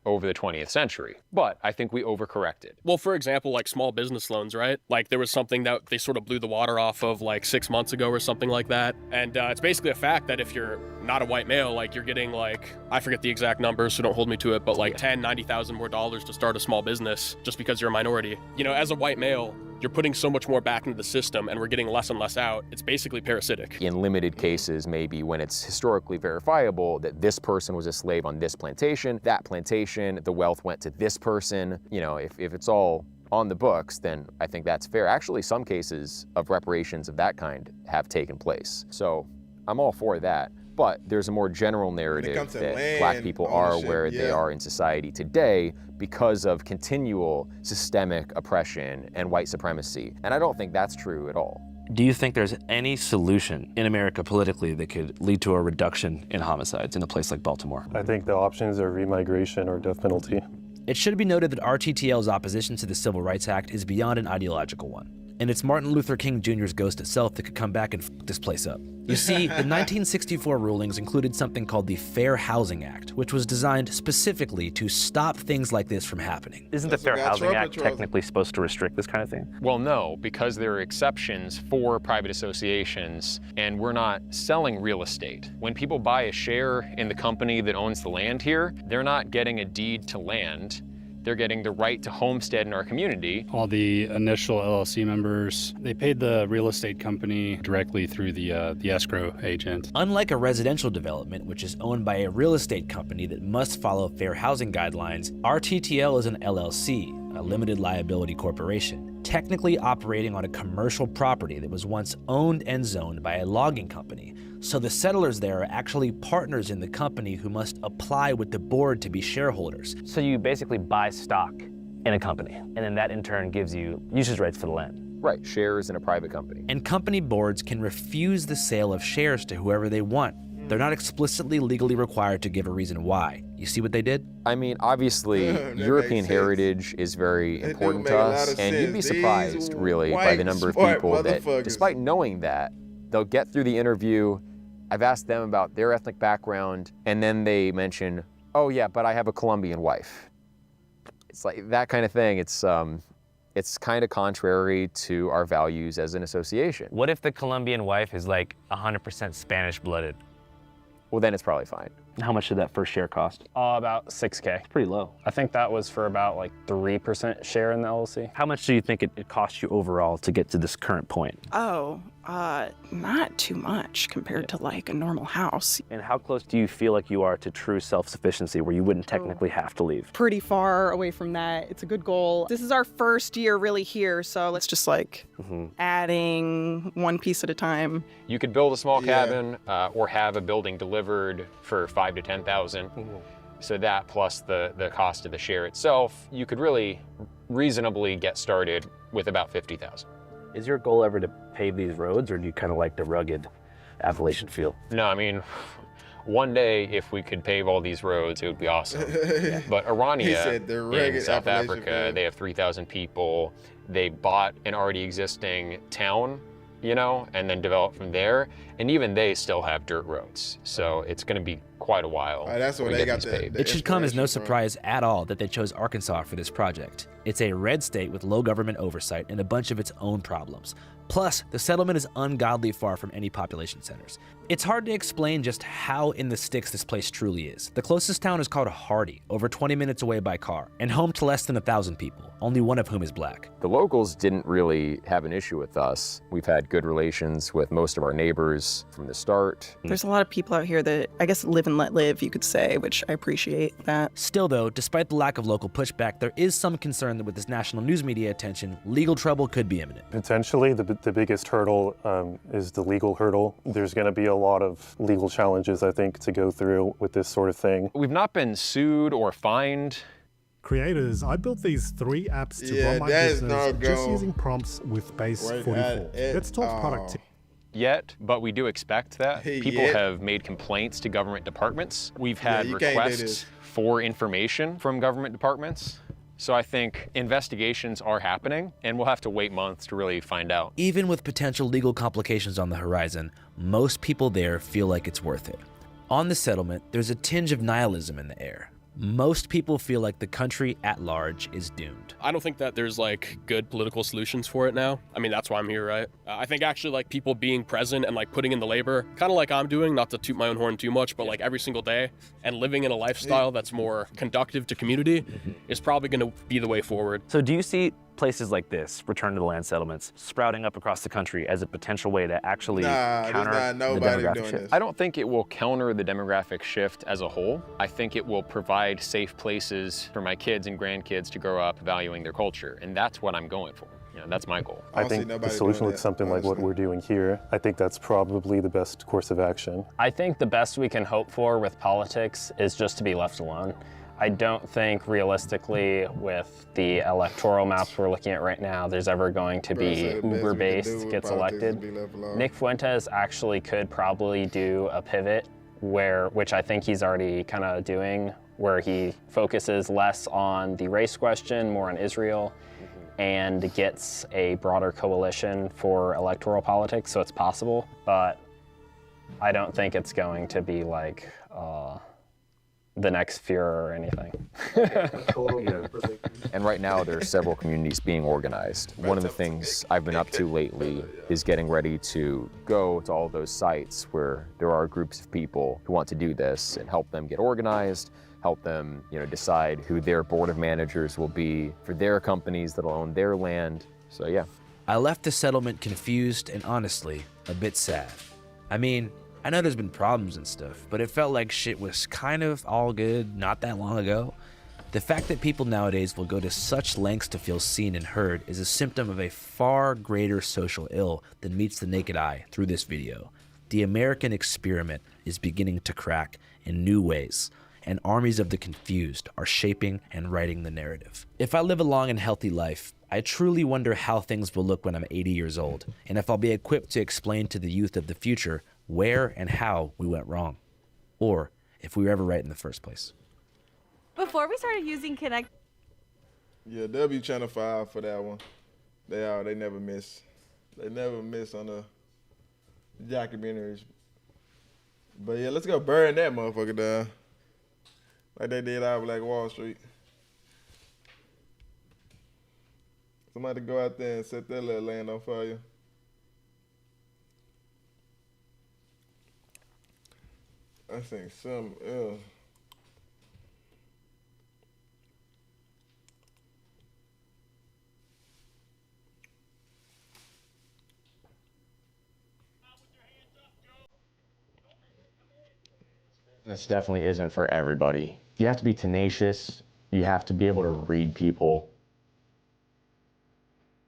Over the 20th century. But I think we overcorrected. Well, for example, like small business loans, right? Like there was something that they sort of blew the water off of like 6 months ago or something like that. And it's basically a fact that if you're not a white male, like you're getting like, I forget the exact numbers, so don't hold me to it, but like $90,000 more to start a small business just because you're a minority. You know, as a white male, you're putting so much more back into the system and we're getting less and less out. It's basically parasitic. In limited cases, maybe when it's historically verifiable that this person was a slave on this plantation, that plantation, the wealth went to this person. You know, if it's all on the books, then I think that's fair. Actually, some cases of reparations of that kind have taken place. So I'm all for that. But there's a more general narrative that black people are where they are in society today because of continual systemic oppression and white supremacy. And I don't think that's true at all. Do you think there's any solution in America politically that could lead to a reduction in homicides in a place like Baltimore? I think the options are remigration or death penalty. It should be noted that RTTL's opposition to the Civil Rights Act is beyond an ideological one. And it's Martin Luther King Jr.'s ghost itself that could come back and f this place up. You see, the 1964 rulings included something called the Fair Housing Act, which was designed specifically to stop things like this from happening. Isn't the Fair Housing Act technically supposed to restrict this kind of thing? Well, no, because there are exceptions for private associations, and we're not selling real estate. When people buy a share in the company that owns the land here, they're not getting a deed to land. They're getting the right to homestead in our community. All the initial LLC members, they paid the real estate company directly through the escrow agent. Unlike a residential development, which is owned by a real estate company that must follow fair housing guidelines, RTTL is an LLC, a limited liability corporation, technically operating on a commercial property that was once owned and zoned by a logging company. So the settlers there are actually partners in the company who must apply with the board to be shareholders. So you basically buy stock in a company, and then that in turn gives you usage rights for the land. Right, shares in a private company. And company boards can refuse the sale of shares to whoever they want. They're not explicitly legally required to give a reason why. You see what they did? I mean, obviously, European heritage is very important to us, and you'd be surprised, really, by the number of people that, despite knowing that, they'll get through the interview. I've asked them about their ethnic background, and then they mention, oh yeah, but I have a Colombian wife. It's like that kind of thing. It's kind of contrary to our values as an association. What if the Colombian wife is like 100% Spanish-blooded? Well, then it's probably fine. How much did that first share cost? About $6K. It's pretty low. I think that was for about like 3% share in the LLC. How much do you think it cost you overall to get to this current point? Oh, not too much compared to like a normal house. And how close do you feel like you are to true self-sufficiency where you wouldn't technically have to leave? Pretty far away from that. It's a good goal. This is our first year really here, so let's just like adding one piece at a time. You could build a small cabin or have a building delivered for $5,000 to $10,000. So that plus the cost of the share itself, you could really reasonably get started with about $50,000. Is your goal ever to pave these roads, or do you kind of like the rugged Appalachian feel? No, I mean, one day if we could pave all these roads, it would be awesome. But Arania in South Africa, they have 3,000 people. They bought an already existing town, you know, and then developed from there. And even they still have dirt roads. So it's going to be quite a while. That's where they got the It should come as no surprise at all that they chose Arkansas for this project. It's a red state with low government oversight and a bunch of its own problems. Plus, the settlement is ungodly far from any population centers. It's hard to explain just how in the sticks this place truly is. The closest town is called Hardy, over 20 minutes away by car, and home to less than 1,000 people, only one of whom is black. The locals didn't really have an issue with us. We've had good relations with most of our neighbors from the start. There's a lot of people out here that I guess live and let live, you could say, which I appreciate that. Still though, despite the lack of local pushback, there is some concern that with this national news media attention, legal trouble could be imminent. Potentially, the biggest hurdle is the legal hurdle. There's going to be a lot of legal challenges, I think, to go through with this sort of thing. We've not been sued or fined. Creators, I built these 3 apps to run my business just using prompts with base 44. Let's talk productivity. Yet, but we do expect that. People have made complaints to government departments. We've had requests for information from government departments. So I think investigations are happening, and we'll have to wait months to really find out. Even with potential legal complications on the horizon, most people there feel like it's worth it. On the settlement, there's a tinge of nihilism in the air. Most people feel like the country at large is doomed. I don't think that there's like good political solutions for it now. I mean, that's why I'm here, right? I think actually like people being present and like putting in the labor, kind of like I'm doing, not to toot my own horn too much, but like every single day and living in a lifestyle that's more conductive to community is probably going to be the way forward. So do you see places like this, return to the land settlements, sprouting up across the country as a potential way to actually counter the demographic shift? I don't think it will counter the demographic shift as a whole. I think it will provide safe places for my kids and grandkids to grow up valuing their culture, and that's what I'm going for. that's my goal. I think the solution looks something like what we're doing here. I think that's probably the best course of action. I think the best we can hope for with politics is just to be left alone. I don't think realistically with the electoral maps we're looking at right now, there's ever going to be Uber-based gets elected. Nick Fuentes actually could probably do a pivot which I think he's already kind of doing, where he focuses less on the race question, more on Israel, and gets a broader coalition for electoral politics, so it's possible, but I don't think it's going to be like the next Führer or anything. And right now there are several communities being organized. One of the things I've been up to lately is getting ready to go to all those sites where there are groups of people who want to do this and help them get organized, help them, decide who their board of managers will be for their companies that'll own their land. So yeah. I left the settlement confused and honestly a bit sad. I mean, I know there's been problems and stuff, but it felt like shit was kind of all good not that long ago. The fact that people nowadays will go to such lengths to feel seen and heard is a symptom of a far greater social ill than meets the naked eye through this video. The American experiment is beginning to crack in new ways, and armies of the confused are shaping and writing the narrative. If I live a long and healthy life, I truly wonder how things will look when I'm 80 years old, and if I'll be equipped to explain to the youth of the future where and how we went wrong, or if we were ever right in the first place. Before we started using Connect. Yeah, they'll be Channel 5 for that one. They never miss. They never miss on the documentaries. But yeah, let's go burn that motherfucker down. Like they did out of Black Wall Street. Somebody go out there and set that little land on fire. I think something else. This definitely isn't for everybody. You have to be tenacious. You have to be able to read people.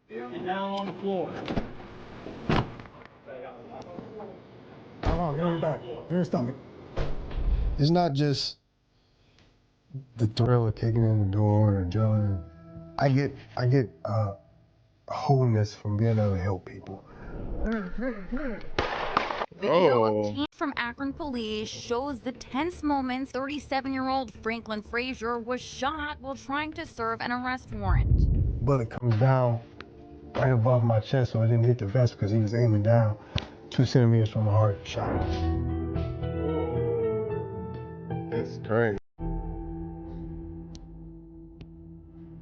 And down on the floor. Come on, get on your back. Your stomach. It's not just the thrill of kicking in the door and drilling. I get wholeness from being able to help people. Video of teen from Akron police shows the tense moments 37-year-old Franklin Frazier was shot while trying to serve an arrest warrant. Bullet comes down right above my chest, so it didn't hit the vest because he was aiming down 2 centimeters from my heart. Shot. That's crazy.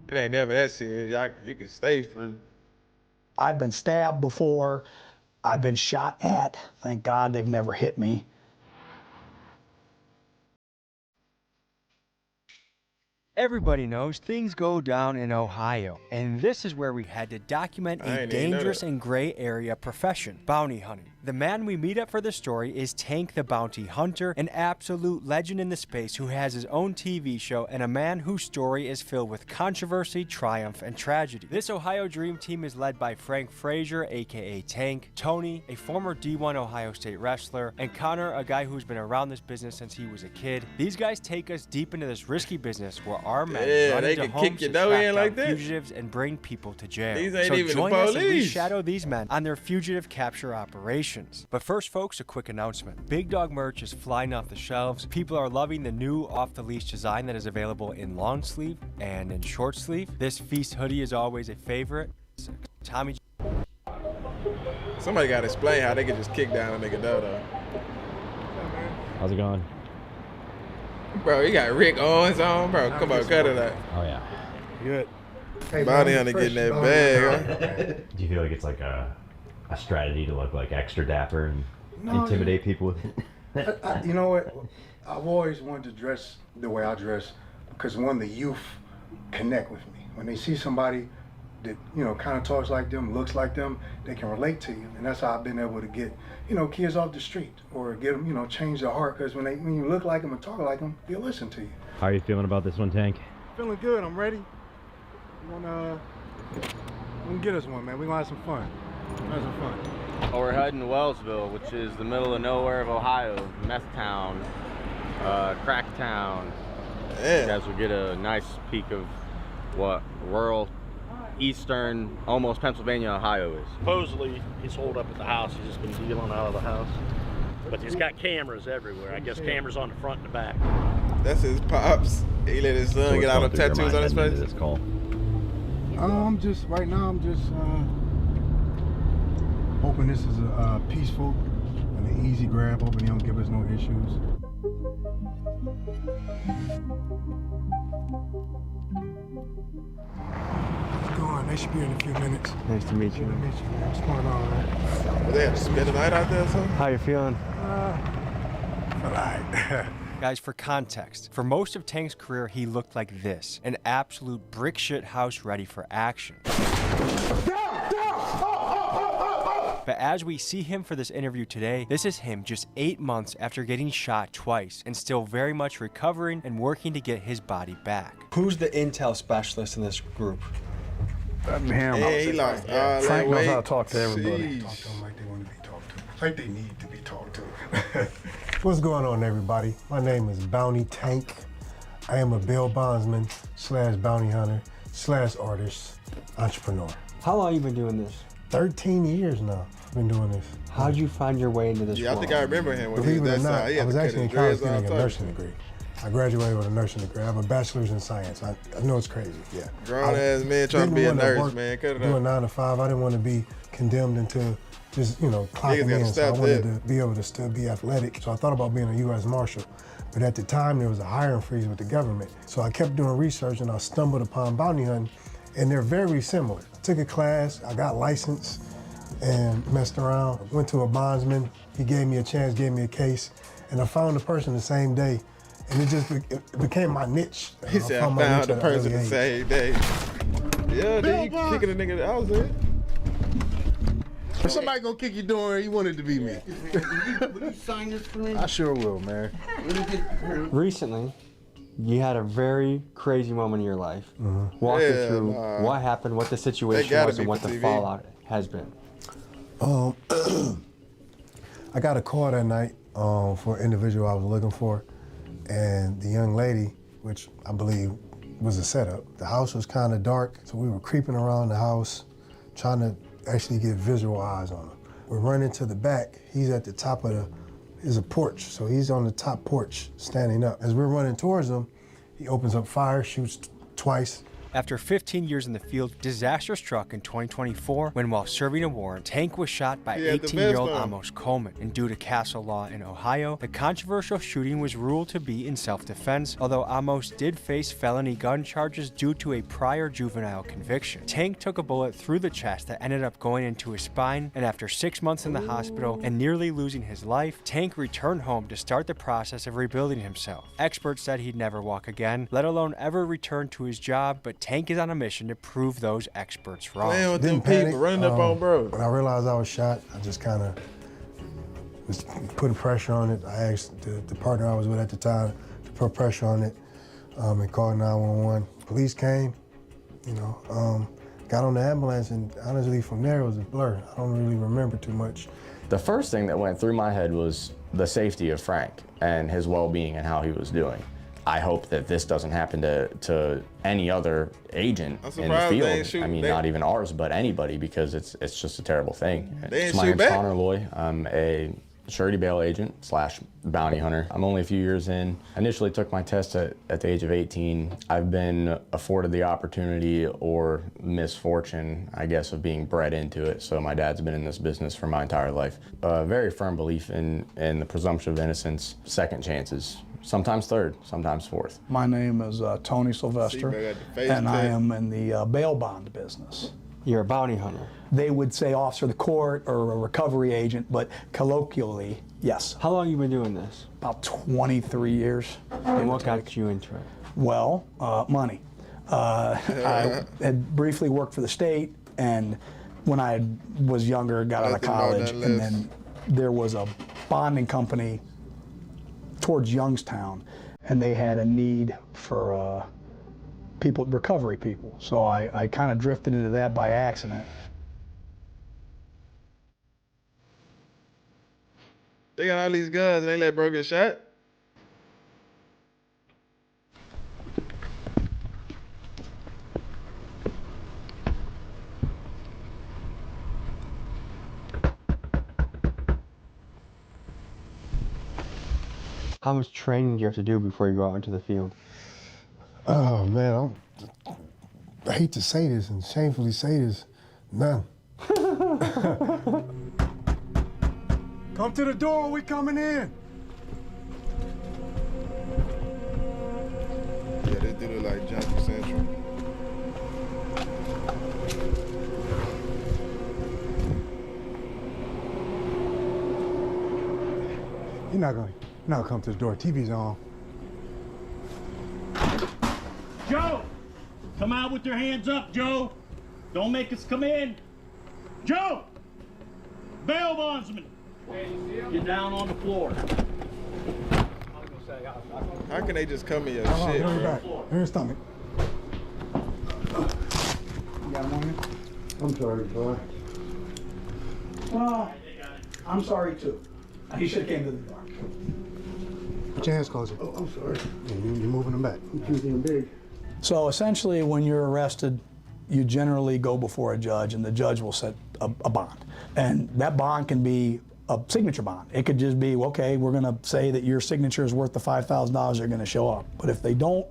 It ain't never that serious. You can stay for. I've been stabbed before. I've been shot at. Thank God they've never hit me. Everybody knows things go down in Ohio, and this is where we had to document a dangerous and gray area profession, bounty hunting. The man we meet up for the story is Tank the Bounty Hunter, an absolute legend in the space who has his own TV show and a man whose story is filled with controversy, triumph, and tragedy. This Ohio Dream Team is led by Frank Frazier, aka Tank, Tony, a former D1 Ohio State wrestler, and Connor, a guy who's been around this business since he was a kid. These guys take us deep into this risky business where our men run into homes to track down fugitives and bring people to jail. These ain't so even join the us as we police. shadow these men on their fugitive capture operations. But first, folks, a quick announcement. Big Dog merch is flying off the shelves. People are loving the new off-the-leash design that is available in long sleeve and in short sleeve. This Feast hoodie is always a favorite. Tommy. Somebody gotta explain how they can just kick down a nigga though. How's it going? Bro, you got Rick Owens on, bro. Come on, cut it out. Oh yeah. Good. Bounty hunter getting that bag, Do you feel like it's like a strategy to look like extra dapper and intimidate people with it? You know what? I've always wanted to dress the way I dress because the youth connect with me. When they see somebody that, kind of talks like them, looks like them, they can relate to you. And that's how I've been able to get, kids off the street or get them, change their heart. Because when you look like them and talk like them, they'll listen to you. How are you feeling about this one, Tank? Feeling good. I'm ready. We can get us one, man. We gonna have some fun. Have some fun. Oh, we're heading to Wellsville, which is the middle of nowhere of Ohio, meth town, crack town. Yeah. You guys will get a nice peek of what rural, eastern, almost Pennsylvania, Ohio is. Supposedly, he's holed up at the house. He's just been dealing out of the house. But he's got cameras everywhere. I guess cameras on the front and the back. That's his pops. He let his son get out of tattoos on his face. I'm just, right now, I'm just hoping this is a peaceful and an easy grab. Hoping he don't give us no issues. What's going on? They should be in a few minutes. Nice to meet you. Nice to meet you, man. What's going on, man? Well, they have to spend the night out there or something? How you feeling? All right. Guys, for context, for most of Tank's career, he looked like this, an absolute brick shit house ready for action. But as we see him for this interview today, this is him just 8 months after getting shot twice and still very much recovering and working to get his body back. Who's the intel specialist in this group? Him. Yeah, he lost. Frank knows how to talk to everybody. Talk to them like they want to be talked to. Like they need to be talked to. What's going on, everybody? My name is Bounty Tank. I am a bail bondsman / bounty hunter / artist, entrepreneur. How long have you been doing this? 13 years now I've been doing this. How'd you find your way into this Yeah, I think I remember him when Believe he it was or that not, side. I was actually in college getting a nursing degree. I graduated with a nursing degree. I have a bachelor's in science. I know it's crazy, yeah. Grown ass man trying to be a nurse, man. Cut it doing out. 9 to 5. I didn't want to be condemned into just, clocking in. So I wanted to be able to still be athletic. So I thought about being a U.S. Marshal. But at the time, there was a hiring freeze with the government. So I kept doing research and I stumbled upon bounty hunting, and they're very similar. Took a class, I got licensed and messed around. Went to a bondsman. He gave me a chance, gave me a case, and I found the person the same day. And it became my niche. He said, I found the person the same day. Yeah, then you kicking a nigga that I was in. If somebody gonna kick you door, you want it to be me. Will you sign this for me? I sure will, man. Recently, you had a very crazy moment in your life. Walk me through what happened, what the situation was, and what the fallout has been. I got a call that night for an individual I was looking for, and the young lady, which I believe was a setup. The house was kind of dark, so we were creeping around the house, trying to actually get visual eyes on him. We're running to the back. He's at the top of there's a porch, so he's on the top porch, standing up. As we're running towards him, he opens up fire, shoots twice. After 15 years in the field, disaster struck in 2024 when, while serving a warrant, Tank was shot by 18-year-old Amos Coleman. And due to castle law in Ohio, the controversial shooting was ruled to be in self-defense, although Amos did face felony gun charges due to a prior juvenile conviction. Tank took a bullet through the chest that ended up going into his spine, and after 6 months in the hospital and nearly losing his life, Tank returned home to start the process of rebuilding himself. Experts said he'd never walk again, let alone ever return to his job, but Tank is on a mission to prove those experts wrong. Playing with them people, running up on bro. When I realized I was shot, I just kind of was putting pressure on it. I asked the partner I was with at the time to put pressure on it and called 911. Police came, got on the ambulance, and honestly, from there it was a blur. I don't really remember too much. The first thing that went through my head was the safety of Frank and his well-being and how he was doing. I hope that this doesn't happen to any other agent in the field. I mean, not even ours, but anybody, because it's just a terrible thing. My name's Connor Loy. I'm a surety bail agent / bounty hunter. I'm only a few years in. I initially took my test at the age of 18. I've been afforded the opportunity or misfortune, I guess, of being bred into it. So my dad's been in this business for my entire life. A very firm belief in the presumption of innocence, second chances. Sometimes third, sometimes fourth. My name is Tony Sylvester, and I am in the bail bond business. You're a bounty hunter. They would say officer of the court or a recovery agent, but colloquially, yes. How long have you been doing this? About 23 years. And what got you into it? Well, money. I had briefly worked for the state, and when I was younger, got out of college, and then there was a bonding company towards Youngstown, and they had a need for people, recovery people. So I kind of drifted into that by accident. They got all these guns and they let bro get shot. How much training do you have to do before you go out into the field? Oh man, I hate to say this and shamefully say this, none. Come to the door, we coming in. Yeah, they do it like Junkie Central. You're not gonna come to the door. TV's on. Joe! Come out with your hands up, Joe! Don't make us come in! Joe! Bail bondsman! Get down on the floor. How can they just come in your Hold on, shit, give me bro? back. In your stomach. You got him on you? I'm sorry, boy. Well, I'm sorry too. He should have came to the door. Put your hands closer. Oh, I'm sorry. Yeah, you're moving them back. You're keeping them big. So essentially, when you're arrested, you generally go before a judge, and the judge will set a bond. And that bond can be a signature bond. It could just be, okay, we're gonna say that your signature is worth the $5,000 they're gonna show up. But if they don't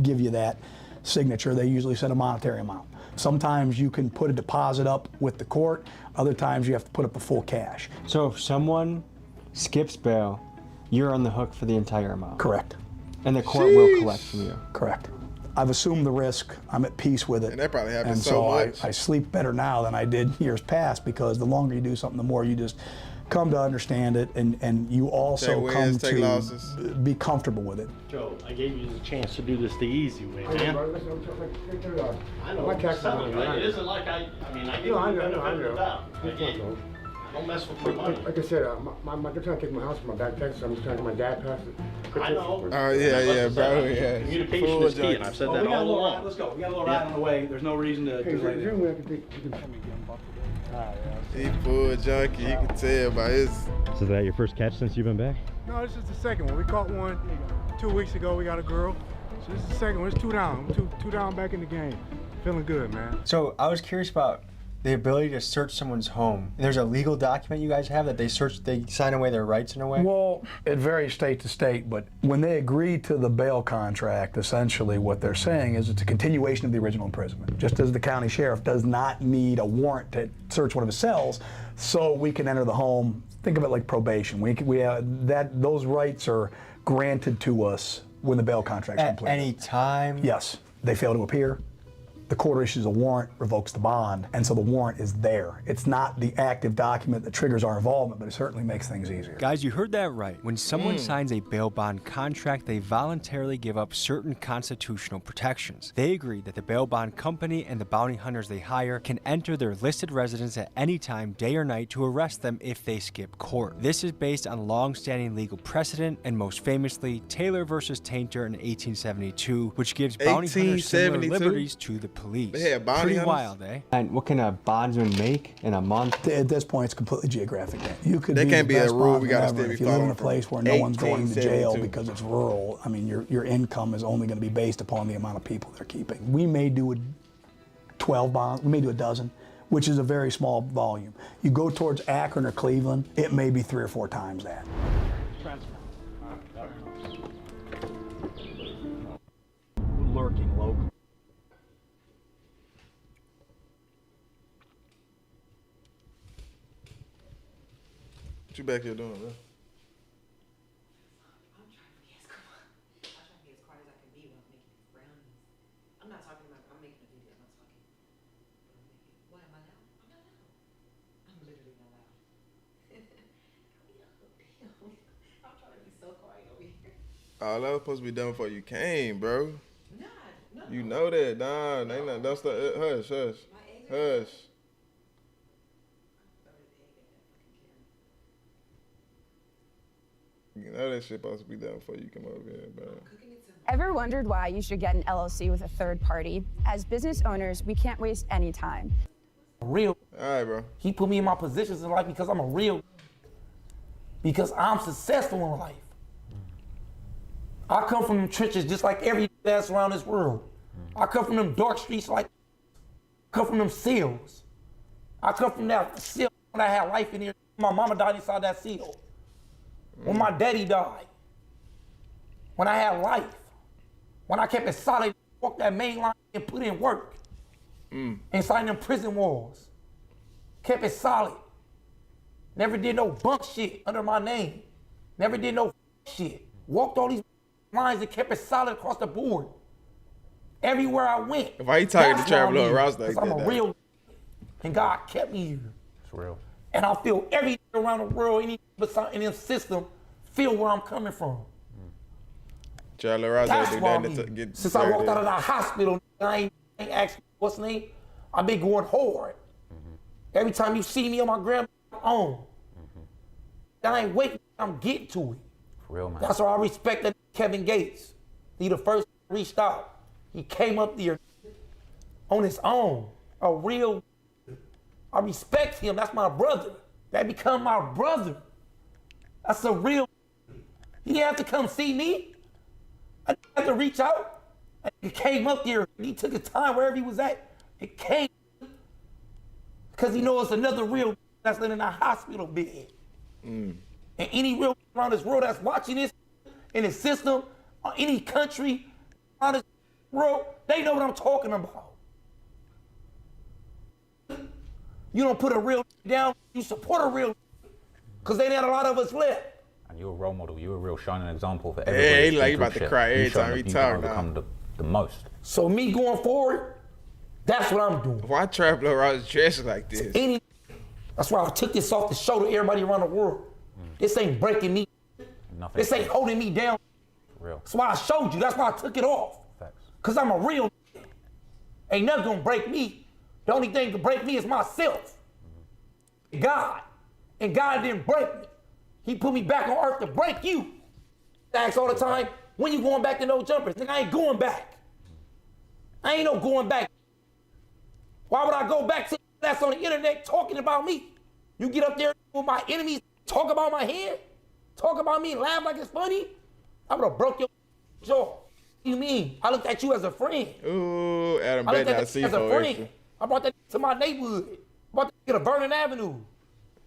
give you that signature, they usually set a monetary amount. Sometimes you can put a deposit up with the court, other times you have to put up a full cash. So if someone skips bail, you're on the hook for the entire amount? Correct. And the court will collect from you? Correct. I've assumed the risk, I'm at peace with it. And that probably happens and so much. I sleep better now than I did years past, because the longer you do something, the more you just come to understand it, and you also come to be comfortable with it. Joe, I gave you the chance to do this the easy way, man. I know. It isn't like I mean, I gave you the benefit of the doubt. Don't mess with my money. Like I said, they're trying to take my house from my back taxes, so I'm just trying to get my dad past it. I know. Oh, yeah, bro, yeah. Communication is key, and I've said that all along. Let's go. We got a little ride on the way. There's no reason to. He full junkie, you can tell by his. So is that your first catch since you've been back? No, this is the second one. We caught one 2 weeks ago. We got a girl. So this is the second one. It's 2 down. Two down back in the game. Feeling good, man. So I was curious about the ability to search someone's home. There's a legal document you guys have that they sign away their rights in a way? Well, it varies state to state, but when they agree to the bail contract, essentially what they're saying is it's a continuation of the original imprisonment. Just as the county sheriff does not need a warrant to search one of his cells, so we can enter the home. Think of it like probation. Those rights are granted to us when the bail contract's complete. At any time? Yes. They fail to appear, the court issues a warrant, revokes the bond, and so the warrant is there. It's not the active document that triggers our involvement, but it certainly makes things easier. Guys, you heard that right. When someone signs a bail bond contract, they voluntarily give up certain constitutional protections. They agree that the bail bond company and the bounty hunters they hire can enter their listed residence at any time, day or night, to arrest them if they skip court. This is based on long-standing legal precedent, and most famously, Taylor versus Tainter in 1872, which gives bounty hunters similar liberties to the police. They had bounty Pretty hunters? wild, eh? And what can a bondsman make in a month? At this point, it's completely geographic. You could There be can't the be a best rule we gotta bondsman ever. stay If you live in a following place from where no one's going to jail 1872. because it's rural, I mean, your income is only going to be based upon the amount of people they're keeping. We may do 12 bonds, we may do a dozen, which is a very small volume. You go towards Akron or Cleveland, it may be 3 or 4 times that. Lurking local. What you back here doing, bro? Oh, that was supposed to be done before you came, bro. You know that, nah. Don't start. Hush, hush, hush. You know that shit supposed to be done before you come over here, bro. Ever wondered why you should get an LLC with a third party? As business owners, we can't waste any time. Real. All right, bro. He put me in my positions in life because I'm a real. Because I'm successful in life. I come from them trenches just like every that's around this world. I come from them dark streets like. I come from them seals. I come from that seal when I had life in here. My mama died inside that seal. When my daddy died. When I had life. When I kept it solid, walked that main line and put in work. Inside them prison walls. Kept it solid. Never did no bunk shit under my name. Never did no shit. Walked all these lines and kept it solid across the board. Everywhere I went. Why you talking to Traveler Rouse like that? I'm a real, and God kept me here. It's real. And I feel everything around the world, any system, feel where I'm coming from. Traveler Rouse That's why since I walked out of that. that hospital, I ain't asked what's the name. I've been going hard. Every time you see me on my grandma's own, I ain't waiting. I'm getting to it. For real, man. That's why I respect that Kevin Gates. He the first reached out. He came up there on his own. A real. I respect him. That's my brother. That become my brother. That's a real. He didn't have to come see me. I didn't have to reach out. He came up there. He took his time wherever he was at. He came because he knows another real that's laying in a hospital bed. And any real around this world that's watching this in the system, or any country around this world, they know what I'm talking about. You don't put a real down, you support a real, because they ain't a lot of us left. And you're a role model. You're a real shining example for Yeah, everybody. he like he about to cry every time he talk now. Become the most. So me going forward, that's what I'm doing. Why Traveler Rouse dressed like this? That's why I took this off to show to everybody around the world. This ain't breaking me. Nothing. This ain't holding me down. Real. That's why I showed you. That's why I took it off. Because I'm a real. Ain't nothing gonna break me. The only thing to break me is myself. God. And God didn't break me. He put me back on earth to break you. I ask all the time, when you going back to no jumpers? Nigga, I ain't going back. I ain't no going back. Why would I go back to that's on the internet talking about me? You get up there with my enemies, talk about my head, talk about me, laugh like it's funny? I would have broke your jaw. What do you mean? I looked at you as a friend. Ooh, Adam I looked better at not see you as a for friend. extra. I brought that to my neighborhood. I brought that to Vernon Avenue.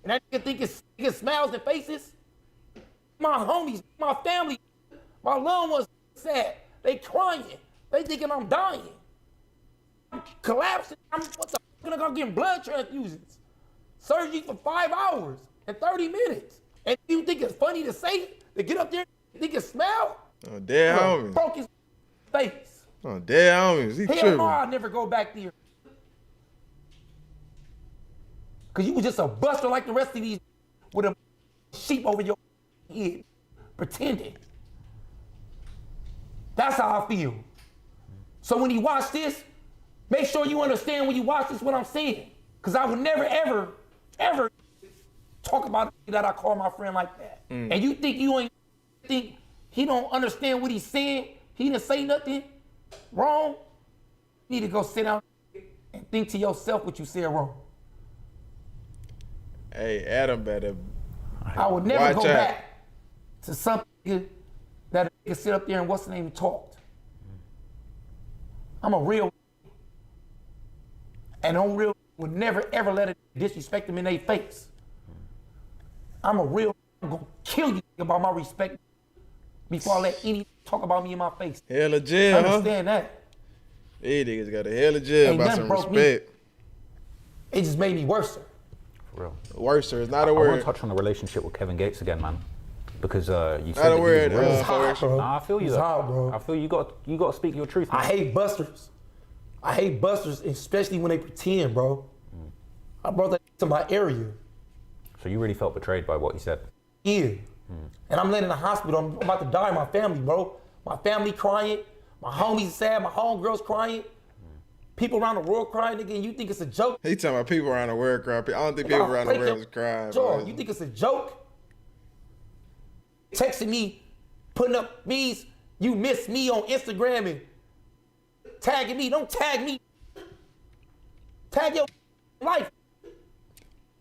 And that nigga think it's smiles and faces. My homies, my family, my loved ones sad. They crying. They thinking I'm dying. I'm collapsing. What the fuck? I'm getting blood transfusions. Surgery for 5 hours and 30 minutes. And you think it's funny to say, to get up there and think it's smile? Oh, dead homies. Broke his face. Oh, dead homies. He Hell tripping. no, I'll never go back there. Cause you was just a buster like the rest of these with a sheep over your head, pretending. That's how I feel. So when you watch this, make sure you understand when you watch this what I'm saying. Cause I would never, ever, ever talk about that I call my friend like that. And you think think he don't understand what he's saying? He didn't say nothing wrong? You need to go sit down and think to yourself what you said wrong. Hey, Adam better. I would never watch go out. back to something that could sit up there and what's the name talked. I'm a real, and on real would never ever let it disrespect them in their face. I'm a real. I'm gonna kill you about my respect before I let any talk about me in my face. Hell of jail, huh? Understand that? These niggas got a hell of jail Ain't about nothing some broke me. respect. It just made me worse. Real. Worser is not a I want word. to touch on the relationship with Kevin Gates again, man, because you said Not a that word. he was real. It's hot, bro. Nah, I feel you. It's though. hot, bro. I feel you got to speak your truth. Man. I hate busters. I hate busters, especially when they pretend, bro. I brought that to my area. So you really felt betrayed by what he said? Yeah. And I'm laying in the hospital. I'm about to die. My family, bro. My family crying. My homies sad. My homegirls crying. People around the world crying, nigga, and you think it's a joke? He talking about people around the world crying. I don't think people around the world is crying. Jaw. bro. You think it's a joke? Texting me, putting up memes, You miss me on Instagram and tagging me. Don't tag me. Tag your life.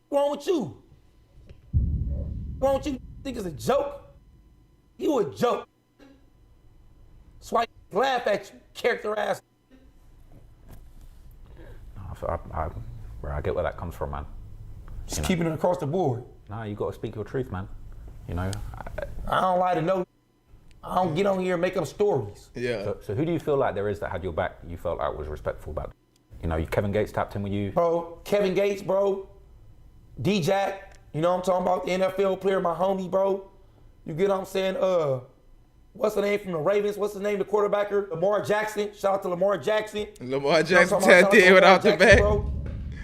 What's wrong with you? What's wrong with you? Think it's a joke? You a joke. That's why I laugh at you, character ass. I get where that comes from, man. Just keeping it across the board. No, you got to speak your truth, man. You know. I don't like to know. I don't get on here and make up stories. Yeah. So who do you feel like there is that had your back? You felt like was respectful about? You know, Kevin Gates tapped in with you. Bro, Kevin Gates, bro. D-Jack. You know what I'm talking about? The NFL player, my homie, bro. You get what I'm saying? What's the name from the Ravens? What's his name? The quarterbacker? Lamar Jackson. Shout out to Lamar Jackson. Lamar Jackson tapped in without the back.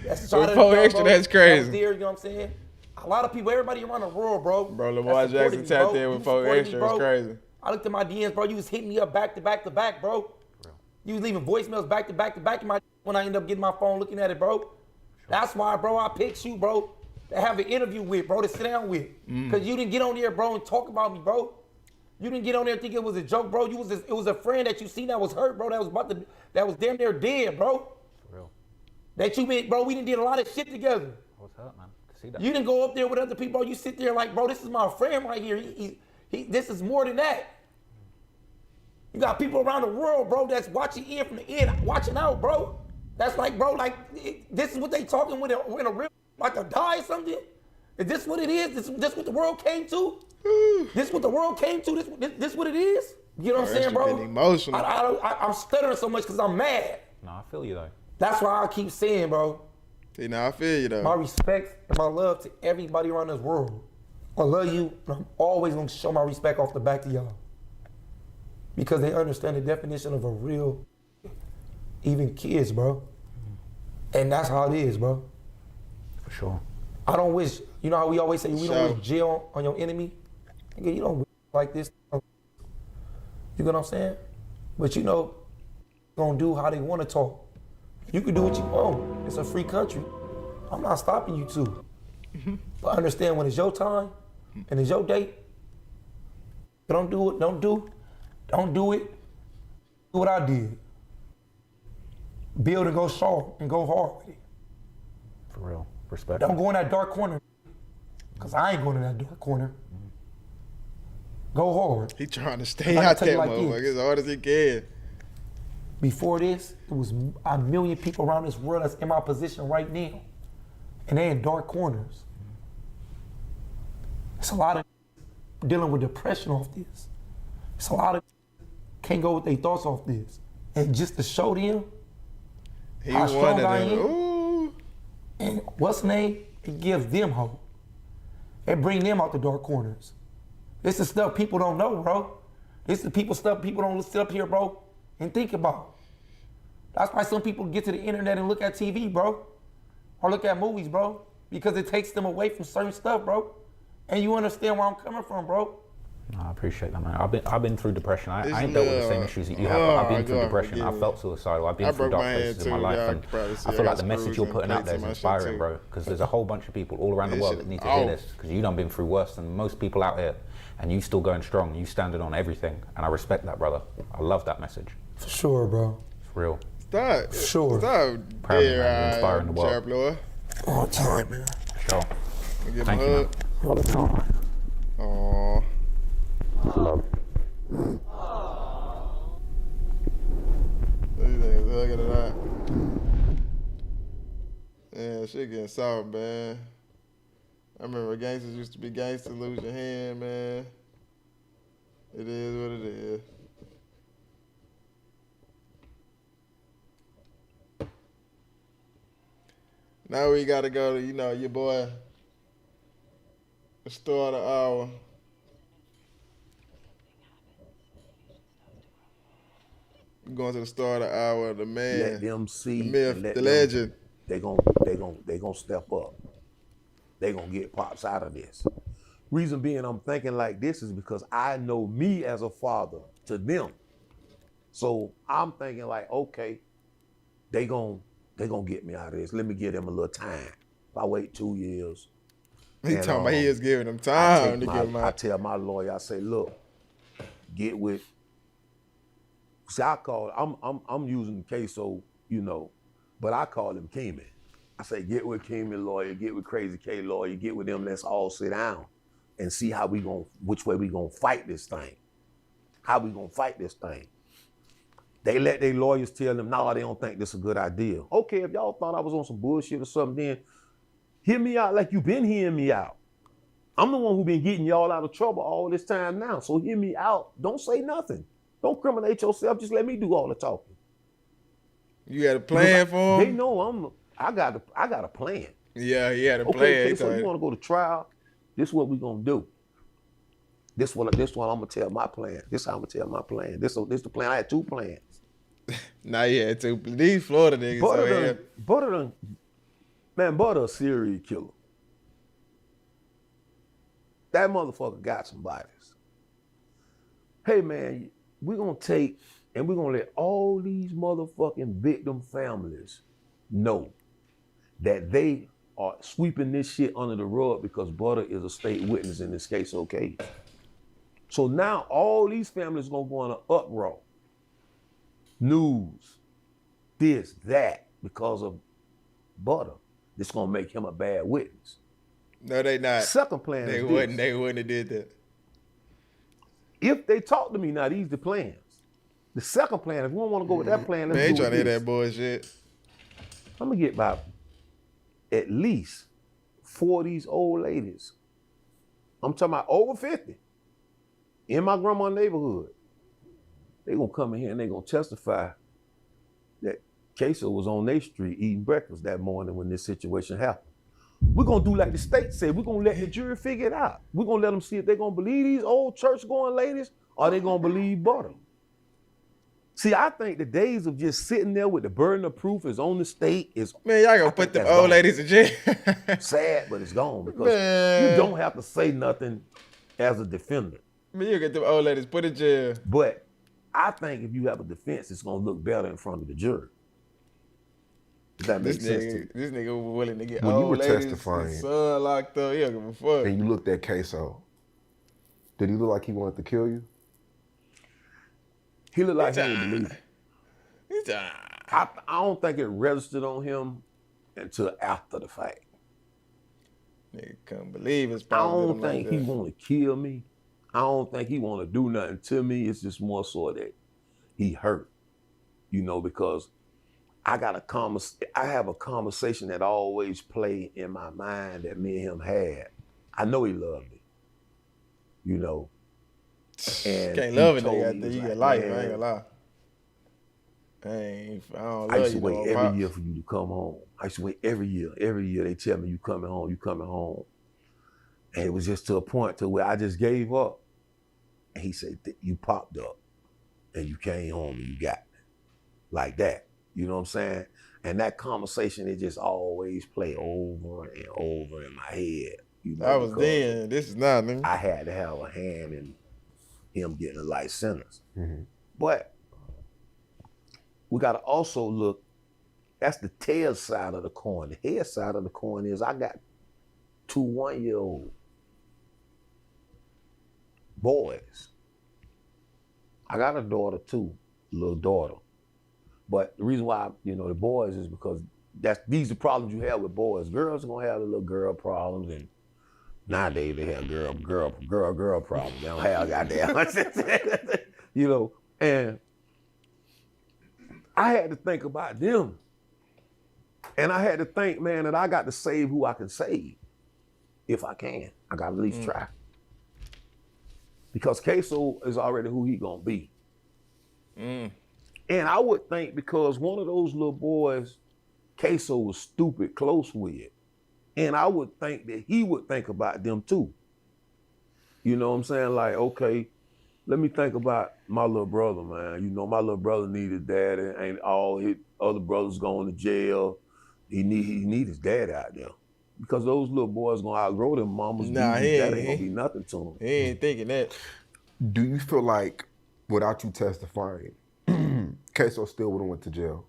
That's with 4 extra, that's crazy. There, you know what I'm saying? A lot of people, everybody around the world, bro. Bro, Lamar Jackson tapped in with 4 extra. That's crazy. I looked at my DMs, bro. You was hitting me up back to back to back, bro. You was leaving voicemails back to back to back in my when I end up getting my phone looking at it, bro. That's why, bro, I picked you, bro, to have an interview with, bro, to sit down with. Because you didn't get on there, bro, and talk about me, bro. You didn't get on there thinking it was a joke, bro. It was a friend that you seen that was hurt, bro, that was damn near dead, bro. For real. That you been, bro, we done did a lot of shit together. I was hurt, man. See that. You didn't go up there with other people, bro. You sit there like, bro, this is my friend right here. This is more than that. You got people around the world, bro, that's watching in from the end, watching out, bro. That's like, bro, like, this is what they talking when a real, like a die or something? Is this what it is? This what the world came to? This what the world came to? This what it is? You know what I'm saying, bro? Emotional. I'm stuttering so much because I'm mad. No, I feel you, though. That's why I keep saying, bro. See, now I feel you, though. My respect and my love to everybody around this world. I love you, and I'm always going to show my respect off the back to y'all. Because they understand the definition of a real, even kids, bro. And that's how it is, bro. For sure. I don't wish, you know how we always say, we don't wish jail on your enemy? Nigga, you don't wish like this. You get what I'm saying? But you know, gonna do how they want to talk. You can do what you want. It's a free country. I'm not stopping you to. But understand when it's your time and it's your date, don't do it, don't do it. Do what I did. Build and go sharp and go hard with it. For real. Respect. Don't go in that dark corner. Cause I ain't going in that dark corner. Go hard. He trying to stay out that motherfucker as hard as he can. Before this, it was a million people around this world that's in my position right now. And they in dark corners. It's a lot of dealing with depression off this. It's a lot of can't go with their thoughts off this. And just to show them how strong I am. Ooh. And what's the name? It gives them hope. It bring them out the dark corners. This is stuff people don't know, bro. This is stuff people don't sit up here, bro, and think about. That's why some people get to the internet and look at TV, bro. Or look at movies, bro. Because it takes them away from certain stuff, bro. And you understand where I'm coming from, bro. No, I appreciate that, man. I've been through depression. I ain't dealt with the same issues that you have. But I've been through depression. I felt suicidal. I've been through dark places in my life. And I feel like the message you're putting out there is inspiring, bro. Because there's a whole bunch of people all around the world that need to hear this. Because you done been through worse than most people out here. And you still going strong. You standing on everything. And I respect that, brother. I love that message. For sure, bro. It's real. Stop. Sure. Stop. Proud of you, man. You're inspiring the world. All the time, man. Sure. Thank you, man. All the time. Aww. Love. Look at that. Yeah, shit getting soft, man. I remember gangsters used to be gangsters, lose your hand, man. It is what it is. Now we gotta go to, your boy, the store of the hour. We're going to the store of the hour, the man, let them see, the myth, the legend. They gonna step up. They gonna get pops out of this. Reason being, I'm thinking like this is because I know me as a father to them. So I'm thinking like, okay, they gonna get me out of this. Let me give them a little time. If I wait 2 years. He talking about he is giving them time to get him out. I tell my lawyer, I say, look, get with See, I'm using Ksoo, you know, but I call him Keeman. I say, get with Keeman lawyer, get with Crazy K lawyer, get with them, let's all sit down and see which way we gonna fight this thing. How we gonna fight this thing. They let their lawyers tell them, no, they don't think this is a good idea. Okay, if y'all thought I was on some bullshit or something, then hear me out like you've been hearing me out. I'm the one who been getting y'all out of trouble all this time now, so hear me out. Don't say nothing. Don't criminate yourself, just let me do all the talking. You had a plan for them? They know I got a plan. Yeah, he had a plan. Okay, so you want to go to trial? This is what we gonna do. This one I'm gonna tell my plan. This how I'm gonna tell my plan. This the plan. I had 2 plans. Now you had 2. These Florida niggas. Butter a serial killer. That motherfucker got some bodies. Hey man, we're gonna take and we're gonna let all these motherfucking victim families know that they are sweeping this shit under the rug because Butter is a state witness in this case, okay? So now all these families gonna go on an uproar. News, this, that, because of Butter. This gonna make him a bad witness. No, they not. Second plan They is wouldn't. this. They wouldn't have did that. If they talk to me now, these the plans. The second plan, if we don't want to go with that plan, let's Man, ain't do trying to hear this. that bullshit. I'm gonna get about at least 4 of these old ladies. I'm talking about over 50 in my grandma's neighborhood. They gonna come in here and they gonna testify that Ksoo was on their street eating breakfast that morning when this situation happened. We're gonna do like the state said. We're gonna let the jury figure it out. We're gonna let them see if they're gonna believe these old church-going ladies or they gonna believe Butter. See, I think the days of just sitting there with the burden of proof is on the state is. Man, y'all gonna put them old ladies in jail. Sad, but it's gone because Man. you don't have to say nothing as a defendant. Man, you get them old ladies put in jail. But I think if you have a defense, it's gonna look better in front of the jury. Does that make sense to you? This nigga was willing to get When old you were ladies, testifying, his son locked up. He don't give a fuck. and you looked at Ksoo, did he look like he wanted to kill you? He looked like he didn't believe it. He's I don't think it registered on him until after the fact. Nigga couldn't believe his I problem. don't think he want to kill me. I don't think he want to do nothing to me. It's just more so that he hurt, you know, because I have a conversation that always play in my mind that me and him had. I know he loved me, you know. And Can't he love a told nigga me, after he you was get like, life. I ain't "Man, gonna lie. I don't I love used to you, wait no every Pops. year for you to come home. I used to wait every year. Every year they tell me you coming home, you coming home. And it was just to a point to where I just gave up. And he said, you popped up and you came home and you got me. Like that. You know what I'm saying? And that conversation, it just always play over and over in my head. You know, That was because then. This is not, nigga. I had to have a hand in him getting a life sentence. Mm-hmm. But we got to also look, that's the tail side of the coin. The head side of the coin is I got 2 1-year-old boys. I got a daughter too, little daughter. But the reason why, you know, the boys is because these are problems you have with boys. Girls are gonna have the little girl problems, and nowadays they have girl problems. They don't have goddamn, you know. And I had to think about them, and I had to think, man, that I got to save who I can save, if I can. I got to at least try, because Ksoo is already who he gonna be. And I would think because one of those little boys, Ksoo was stupid close with, and I would think that he would think about them too. You know what I'm saying? Like, okay, let me think about my little brother, man. You know, my little brother need his daddy, and all his other brothers going to jail. He need his daddy out there. Because those little boys gonna outgrow them mamas. Nah, That ain't gonna be nothing to them. He ain't thinking that. Do you feel like without you testifying, Ksoo still would have went to jail?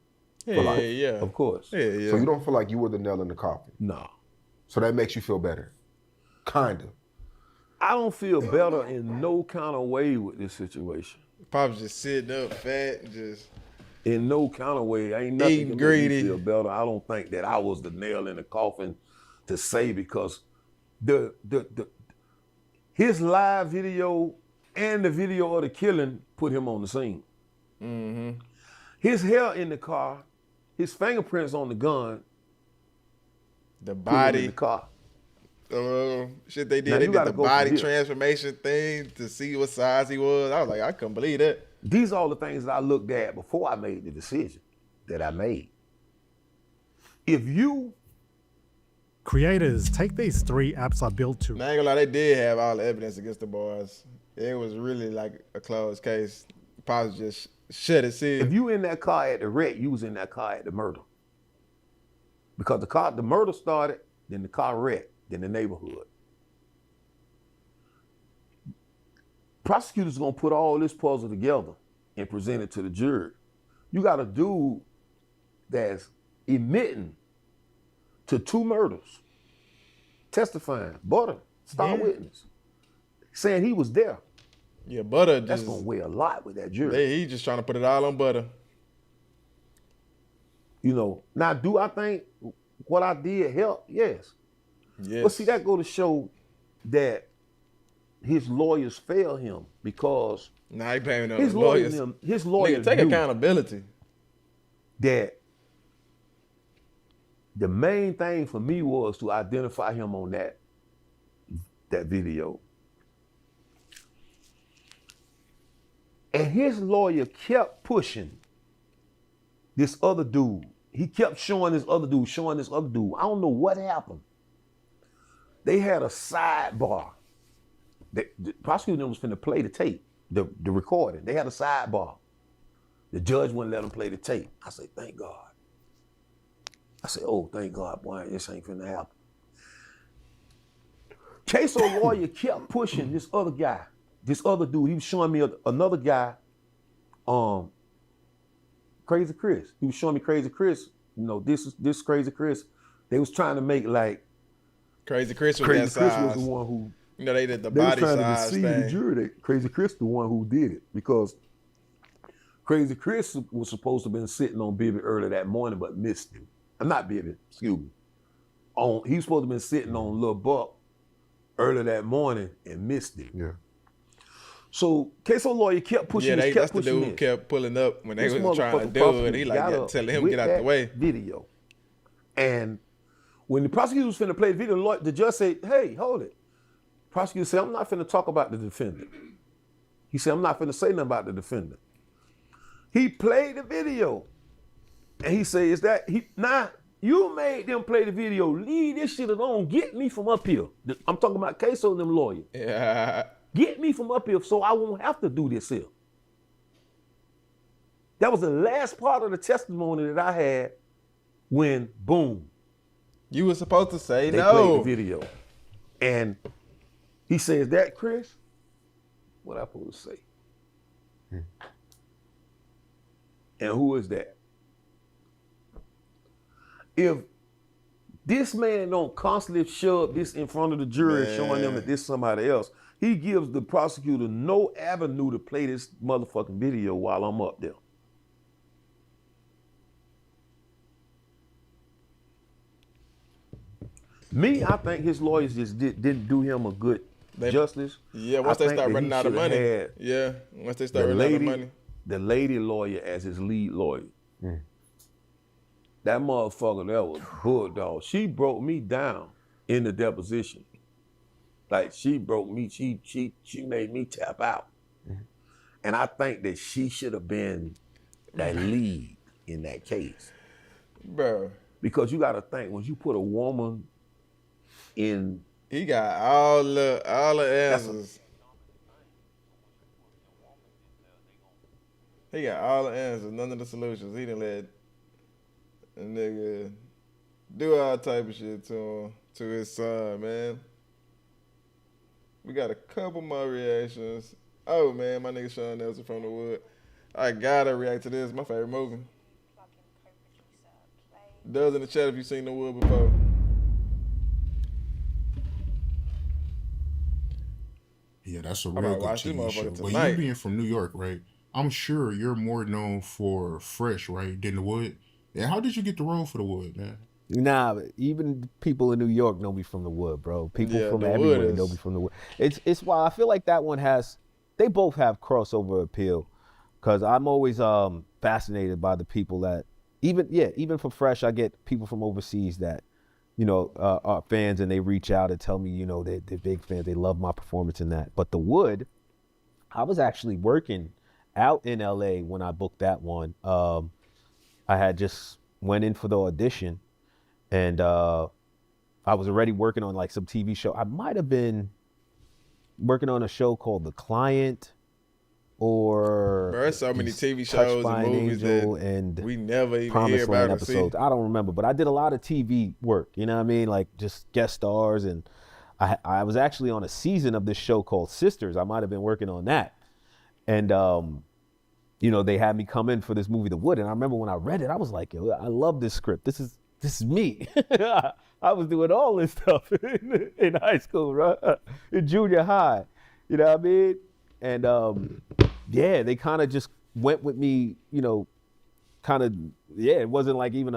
Yeah, for life? yeah. Of course. Yeah, yeah. So you don't feel like you were the nail in the coffin? No. So that makes you feel better? Kinda. I don't feel better in no kind of way with this situation. Pop's just sitting up fat and just. In no kind of way, ain't nothing Eating can greedy. make me feel better. I don't think that I was the nail in the coffin to say, because his live video and the video of the killing put him on the scene. Mm-hmm. His hair in the car, his fingerprints on the gun, the put him body in the car. Shit they did. Now, They you did gotta the go body from here. transformation thing to see what size he was. I was like, I couldn't believe that. These are all the things that I looked at before I made the decision that I made. If you Creators, take these 3 apps I built to. Now, I ain't gonna lie, they did have all the evidence against the boys. It was really like a closed case. Pops just shut it. See, if you in that car at the wreck, you was in that car at the murder. Because the murder started, then the car wrecked, then the neighborhood. Prosecutors gonna put all this puzzle together and present it to the jury. You got a dude that's admitting to 2 murders, testifying, Butter, star witness, saying he was there. Yeah, Butter just, that's gonna weigh a lot with that jury. He just trying to put it all on Butter. You know, now do I think what I did helped? Yes. Yes. But see, that go to show that his lawyers failed him, because he paying his lawyers. His lawyers take accountability. That the main thing for me was to identify him on that video. And his lawyer kept pushing this other dude. He kept showing this other dude. I don't know what happened. They had a sidebar. The prosecutor was finna play the tape, the recording. They had a sidebar. The judge wouldn't let them play the tape. I said, thank God. I said, oh, thank God, boy, this ain't finna happen. Ksoo lawyer kept pushing this other guy, this other dude. He was showing me another guy, Crazy Chris. He was showing me Crazy Chris. You know, this Crazy Chris. They was trying to make like Crazy Chris was Crazy that Chris size. was the one who. You know, they did the They body was trying size to deceive the thing. jury that Crazy Chris the one who did it, because Crazy Chris was supposed to have been sitting on Bibby early that morning, but missed him. Not Bibby, excuse me. He was supposed to have been sitting on Lil Buck early that morning and missed him. Yeah. So Ksoo lawyer kept pushing this, that's the dude who kept pulling up when they was trying to do it. He like telling him get out the way. Video. And when the prosecutor was finna play the video, the judge said, hey, hold it. Prosecutor said, I'm not finna talk about the defendant. He said, I'm not finna say nothing about the defendant. He played the video. And he said, you made them play the video. Leave this shit alone. Get me from up here. I'm talking about Ksoo and them lawyers. Yeah. Get me from up here so I won't have to do this here. That was the last part of the testimony that I had when, boom. You were supposed to say they no. Played the video. And he says, that Chris? What I supposed to say? And who is that? If this man don't constantly shove this in front of the jury, showing them that this is somebody else, he gives the prosecutor no avenue to play this motherfucking video while I'm up there. Me, I think his lawyers just didn't do him a good justice. Yeah, once they start running out of money. Yeah, once they start running out of money. The lady lawyer as his lead lawyer. That motherfucker, that was bulldog. She broke me down in the deposition. Like, she broke me, she made me tap out. And I think that she should have been that lead in that case. Bro. Because you gotta think, when you put a woman in... He got all the answers. He got all the answers, none of the solutions. He done let a nigga do all type of shit to his son, man. We got a couple more reactions. Oh, man, my nigga Sean Nelson from the Wood. I gotta react to this. My favorite movie. Does in the chat if you seen The Wood before. Yeah, that's a real good TV show. Well, you being from New York, right? I'm sure you're more known for Fresh, right, than The Wood. And how did you get the role for The Wood, man? Nah, even people in New York know me from The Wood, bro. People Yeah, from The Wood everywhere know is- me from The Wood. It's why I feel like that one has. They both have crossover appeal, because I'm always fascinated by the people that even for Fresh, I get people from overseas that are fans, and they reach out and tell me they're big fans. They love my performance in that. But The Wood, I was actually working out in LA when I booked that one. I had just went in for the audition, and I was already working on like some TV show. I might have been working on a show called The Client, or Bro, there's so many just TV Touched shows by and an movies Angel that and we never even Promised hear about Land or see. episodes. I don't remember, but I did a lot of TV work. You know what I mean? Like just guest stars, and I was actually on a season of this show called Sisters. I might have been working on that, and they had me come in for this movie, The Wood. And I remember when I read it, I was like, yo, I love this script. This is me. I was doing all this stuff in high school, right? In junior high. You know what I mean? And they kind of just went with me, it wasn't like even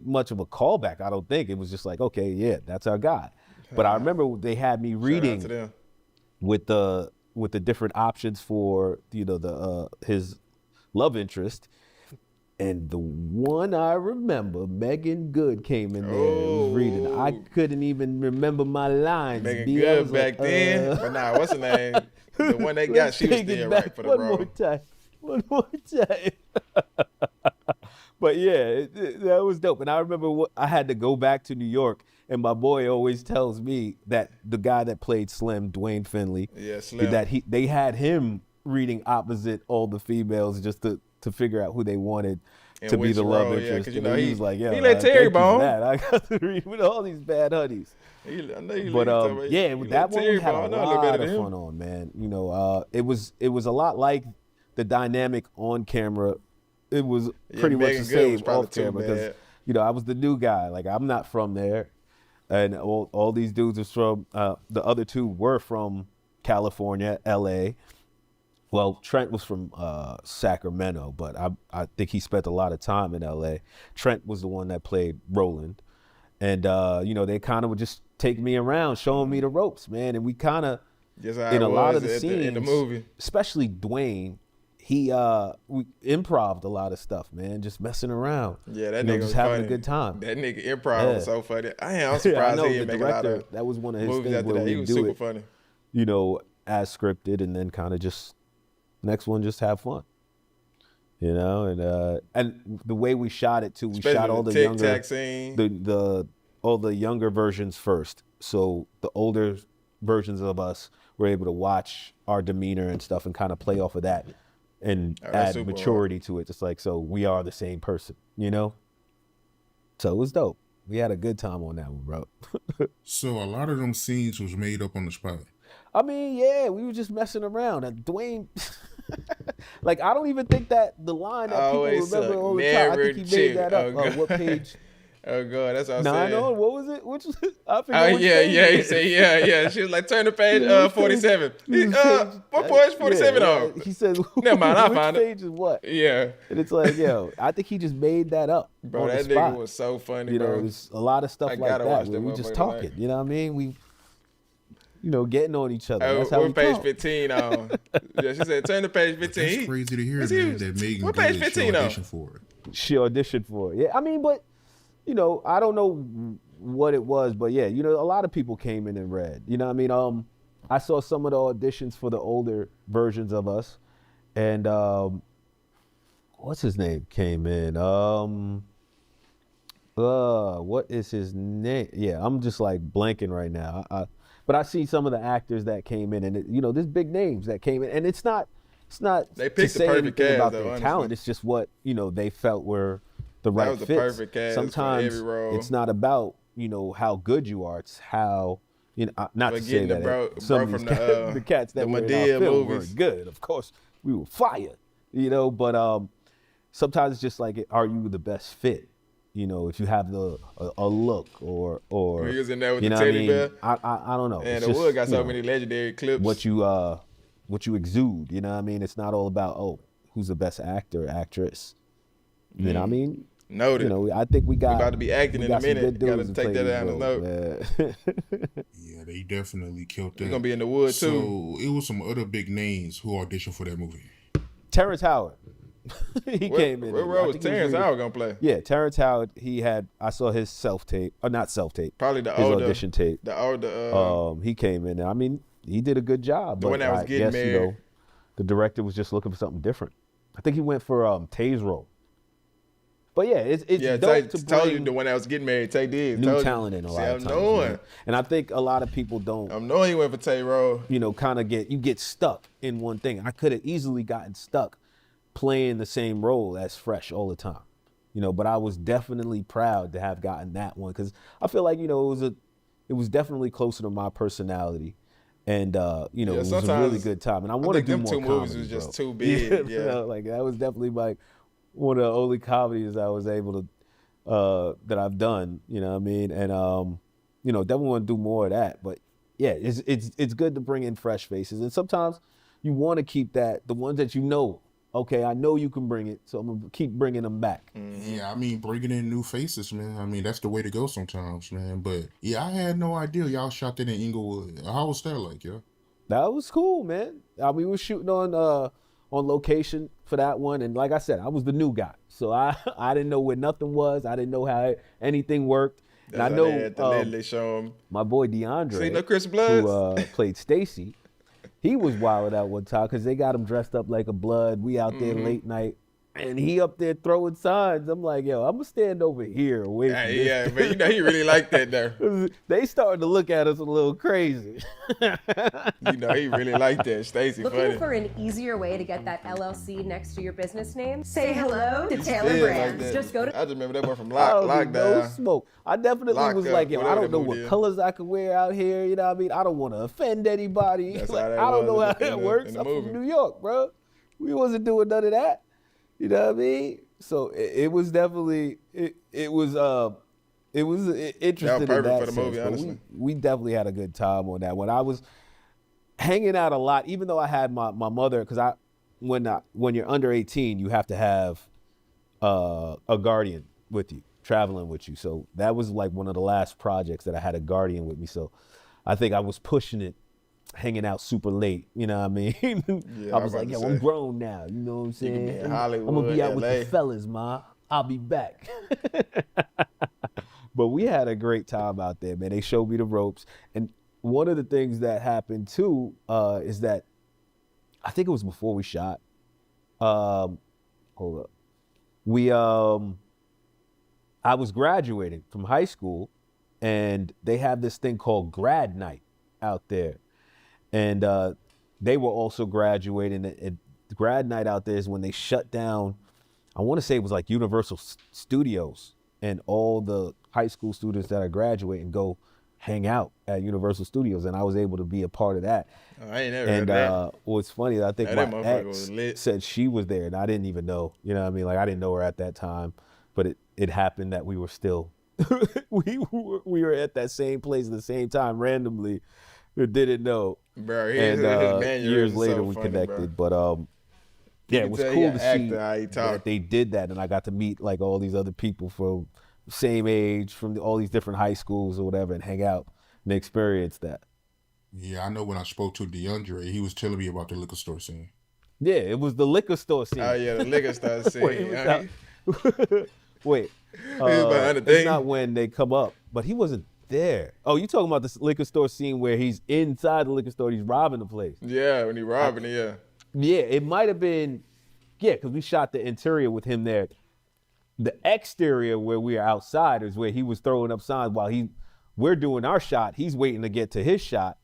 much of a callback, I don't think. It was just like, okay, yeah, that's our guy. But I remember they had me reading with the different options for his love interest, and the one I remember, Megan Good came in there and was reading. I couldn't even remember my lines. Megan B. I Good was back like, then, but nah, what's her name? The one they got, let's she was take it still back right for the one role. more time. One more time. But yeah, that was dope. And I remember I had to go back to New York, and my boy always tells me that the guy that played Slim, Dwayne Finley, Slim. that they had him reading opposite all the females just to figure out who they wanted to be which the love role, yeah, interest. 'cause, you And know, he he- was like, "Yo, he let thank Terry you for bone. that. I got to read with all these bad honeys." I know you But talking about- yeah, you with let that one Terry we had bone. a I know a little better lot than of him. fun on, man. It was a lot like the dynamic on camera. It was pretty much Megan the Good was same probably off too camera, because bad. I was the new guy. Like, I'm not from there, and all these dudes are from. The other two were from California, LA. Well, Trent was from Sacramento, but I think he spent a lot of time in LA. Trent was the one that played Roland. And, they kind of would just take me around, showing me the ropes, man. And we kind of, Just how in it a lot of was the at scenes, in the movie. especially Dwayne, we improv'd a lot of stuff, man, just messing around. Yeah, that You know, nigga just was having funny. a good time. That nigga improv was so funny. I'm I surprised know, he the didn't make a lot director, of that was one of his movies things after where that. He we was do super it, funny. as scripted, and then kind of just next one, just have fun. And the way we shot it too, we Especially shot all the the younger, tic-tac scene. all the younger versions first. So the older versions of us were able to watch our demeanor and stuff and kind of play off of that and that's add super maturity to it. Just like, so we are the same person, So it was dope. We had a good time on that one, bro. So a lot of them scenes was made up on the spot. I mean, yeah, we were just messing around. And Dwayne, like, I don't even think that the line that people Always remember suck. all the time, I Never think he cheat. made that up. Oh, God. What page? Oh God, that's what I'm 9 saying. on? What was it? Which I forget which Yeah, page yeah. it He is. said, yeah. She was like, turn to page Yeah, which 47. page- What page 47 on? He said, Never mind, I'll which find it. page is what? Yeah. And it's like, yo, I think he just made that up. Bro, on that the spot. nigga was so funny, You know, bro. it's a lot of stuff I like gotta that watch where that we just motherfucker talking. tonight. You know what I mean? We, getting on each other. That's how We're we page talk. 15 on. Yeah, she said, turn to page 15. That's crazy to hear, Is man, he- that Megan what page Good 15 on? auditioned for it. She auditioned for it. Yeah, I mean, but I don't know what it was, but yeah, a lot of people came in and read. You know what I mean? I saw some of the auditions for the older versions of us, and what's his name came in? What is his name? Yeah, I'm just like blanking right now. But I see some of the actors that came in, and there's big names that came in, and it's not They to picked the say perfect anything cast, about though, their honestly. talent. It's just what they felt were the right was the fits. perfect cast for Sometimes every role. it's not about how good you are. It's how not But to say getting the that bro- some bro of these from the, the cats that the were in Madea our film were movies. good. Of course, we were fire. But sometimes it's just like, are you the best fit? If you have a look or When he was in there with you the know what I teddy mean? bear. I don't know. And It's the just, Wood got so many legendary clips. what what you exude. You know what I mean? It's not all about, oh, who's the best actor or actress. You know what I mean? Noted. You know, I think we about to be acting in a minute. Gotta take that down the note. Yeah, they definitely killed that. We're gonna be in the woods so too. It was some other big names who auditioned for that movie. Terrence Howard. He came in. What role was Terrence Howard gonna play? Yeah, Terrence Howard. I saw his self-tape, or not self-tape. Probably his audition tape. The older. He came in. I mean, he did a good job. The one that was getting married. You know, the director was just looking for something different. I think he went for Tay's role. But yeah, it's dope to told you the one that was getting married. Tay did new talent in a lot of times. Knowing. And I think a lot of people don't. I'm knowing he went for Tay role. You know, kind of get stuck in one thing. I could have easily gotten stuck playing the same role as Fresh all the time. You know, but I was definitely proud to have gotten that one because I feel like, you know, it was definitely closer to my personality. And you know, it was a really good time. And I want to do more comedy. Them 2 movies was just too big. You know, like that was definitely like one of the only comedies I was able to that I've done, you know what I mean? And you know, definitely want to do more of that. But yeah, it's good to bring in fresh faces. And sometimes you want to keep the ones that you know, okay, I know you can bring it, so I'm gonna keep bringing them back. Yeah, I mean, bringing in new faces, man. I mean, that's the way to go sometimes, man. But yeah, I had no idea y'all shot that in Inglewood. How was that like, yo? That was cool, man. We were shooting on location for that one, and like I said, I was the new guy, so I didn't know where nothing was. I didn't know how anything worked. And I know they show him. My boy DeAndre, see no Chris Bloods? Who played Stacy. He was wilding out one time because they got him dressed up like a blood. We out there late night, and he up there throwing signs. I'm like, yo, I'm gonna stand over here away from this. Yeah, but you know he really liked that there. They started to look at us a little crazy. You know he really liked that. Stacy Looking funny. for an easier way to get that LLC next to your business name? Say hello to Taylor Brands. Like Just go to. I just remember that one from Lockdown. No smoke. I definitely was like, yo, I don't know what colors I could wear out here. You know what I mean? I don't want to offend anybody. Like, I don't know how that works. I'm from New York, bro. We wasn't doing none of that. You know what I mean? So it was definitely it was interesting in that for the movie, sense. honestly. We definitely had a good time on that one. I was hanging out a lot, even though I had my mother, because when you're under 18, you have to have a guardian with you, traveling with you. So that was like one of the last projects that I had a guardian with me. So I think I was pushing it, hanging out super late, you know what I mean? Yeah, I was like, yo, I'm grown now, you know what I'm saying? You can be in Hollywood, I'm gonna be out LA. with the fellas, ma. I'll be back. But we had a great time out there, man. They showed me the ropes. And one of the things that happened too is that I think it was before we shot. Hold up. I was graduating from high school, and they have this thing called grad night out there. And they were also graduating. And grad night out there is when they shut down, I want to say it was like Universal Studios, and all the high school students that are graduating go hang out at Universal Studios. And I was able to be a part of that. I ain't never heard that. What's funny, I think that my motherfucker ex said she was there, and I didn't even know. You know what I mean? Like, I didn't know her at that time, but it happened that we were still, we were at that same place at the same time randomly. We didn't know. Bro, and years later so we funny, connected. bro. But yeah, it was cool to see that they did that, and I got to meet like all these other people from the same age, from all these different high schools or whatever, and hang out and experience that. Yeah, I know when I spoke to DeAndre, he was telling me about the liquor store scene. Yeah, it was the liquor store scene. Oh yeah, the liquor store scene. Wait, it's not when they come up, but he wasn't there. Oh, you talking about the liquor store scene where he's inside the liquor store, he's robbing the place. Yeah, when he robbing it, yeah. Yeah, it might have been, yeah, because we shot the interior with him there. The exterior where we are outside is where he was throwing up signs while we're doing our shot. He's waiting to get to his shot.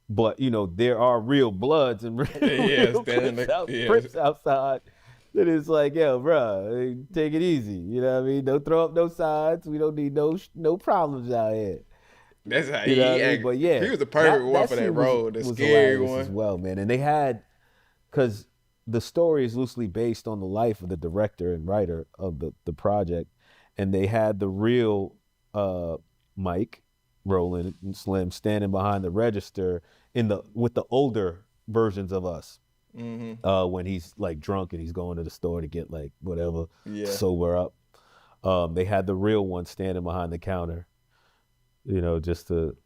But, you know, there are real Bloods and real Crips outside. That is like, yo, bro, take it easy. You know what I mean? Don't throw up no signs. We don't need no problems out here. That's how you know acted. But yeah, he was the perfect one for that role, the scary one as well, man. And they had, because the story is loosely based on the life of the director and writer of the project, and they had the real Mike, Roland, and Slim standing behind the register with the older versions of us. Mm-hmm. When he's like drunk and he's going to the store to get like whatever, Yeah. sober up. They had the real one standing behind the counter, you know, just to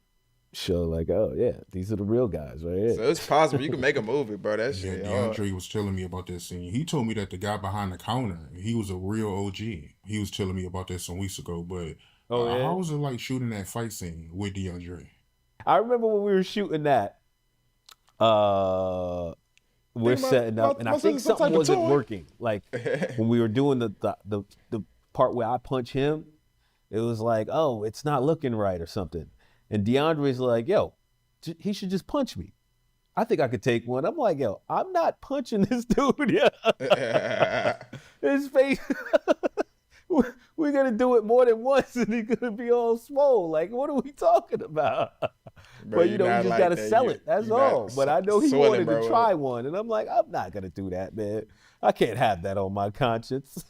show like, oh yeah, these are the real guys right here. So it's possible you can make a movie, bro. That shit. DeAndre was telling me about that scene. He told me that the guy behind the counter, he was a real OG. He was telling me about that some weeks ago. But how was it like shooting that fight scene with DeAndre? I remember when we were shooting that. We're setting up, and I think something wasn't working. Like when we were doing the part where I punch him, it was like, oh, it's not looking right or something. And DeAndre's like, yo, he should just punch me. I think I could take one. I'm like, yo, I'm not punching this dude. Yeah. His face. We're gonna do it more than once, and he's gonna be all swole. Like, what are we talking about? Bro, but you know, you just like gotta that. sell it. That's all. But I know he swilling, wanted to try one, and I'm like, I'm not gonna do that, man. I can't have that on my conscience.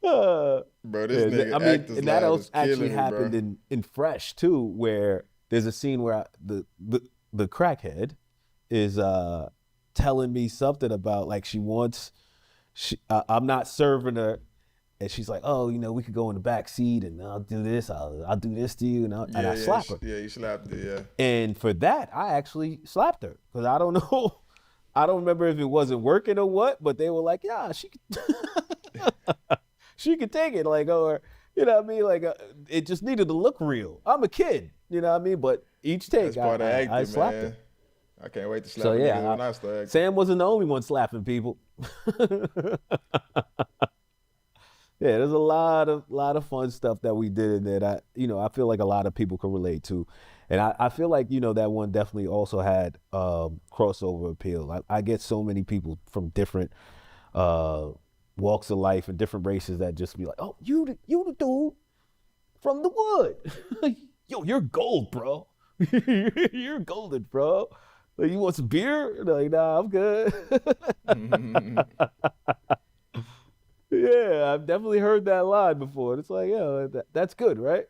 Bro, this nigga I mean, and that else actually happened in Fresh too, where there's a scene where the crackhead is telling me something about like she wants. I'm not serving her, and she's like, "Oh, you know, we could go in the back seat, and I'll do this. I'll do this to you," and I slap her. Yeah, you slapped her. Yeah. And for that, I actually slapped her because I don't know, I don't remember if it wasn't working or what, but they were like, "Yeah, she could, she could take it," like, or you know what I mean, like it just needed to look real. I'm a kid, you know what I mean, but each take, That's part of acting, I slapped man. her. I can't wait to slap So a yeah, nigga when I start acting. Sam wasn't the only one slapping people. Yeah, there's a lot of fun stuff that we did in there that, you know, I feel like a lot of people can relate to. And I feel like, you know, that one definitely also had crossover appeal. I get so many people from different walks of life and different races that just be like, oh, you the dude from the wood. Yo, you're gold, bro. You're golden, bro. Like, you want some beer? Like, nah, I'm good. Yeah, I've definitely heard that line before. It's like, yeah, that's good, right?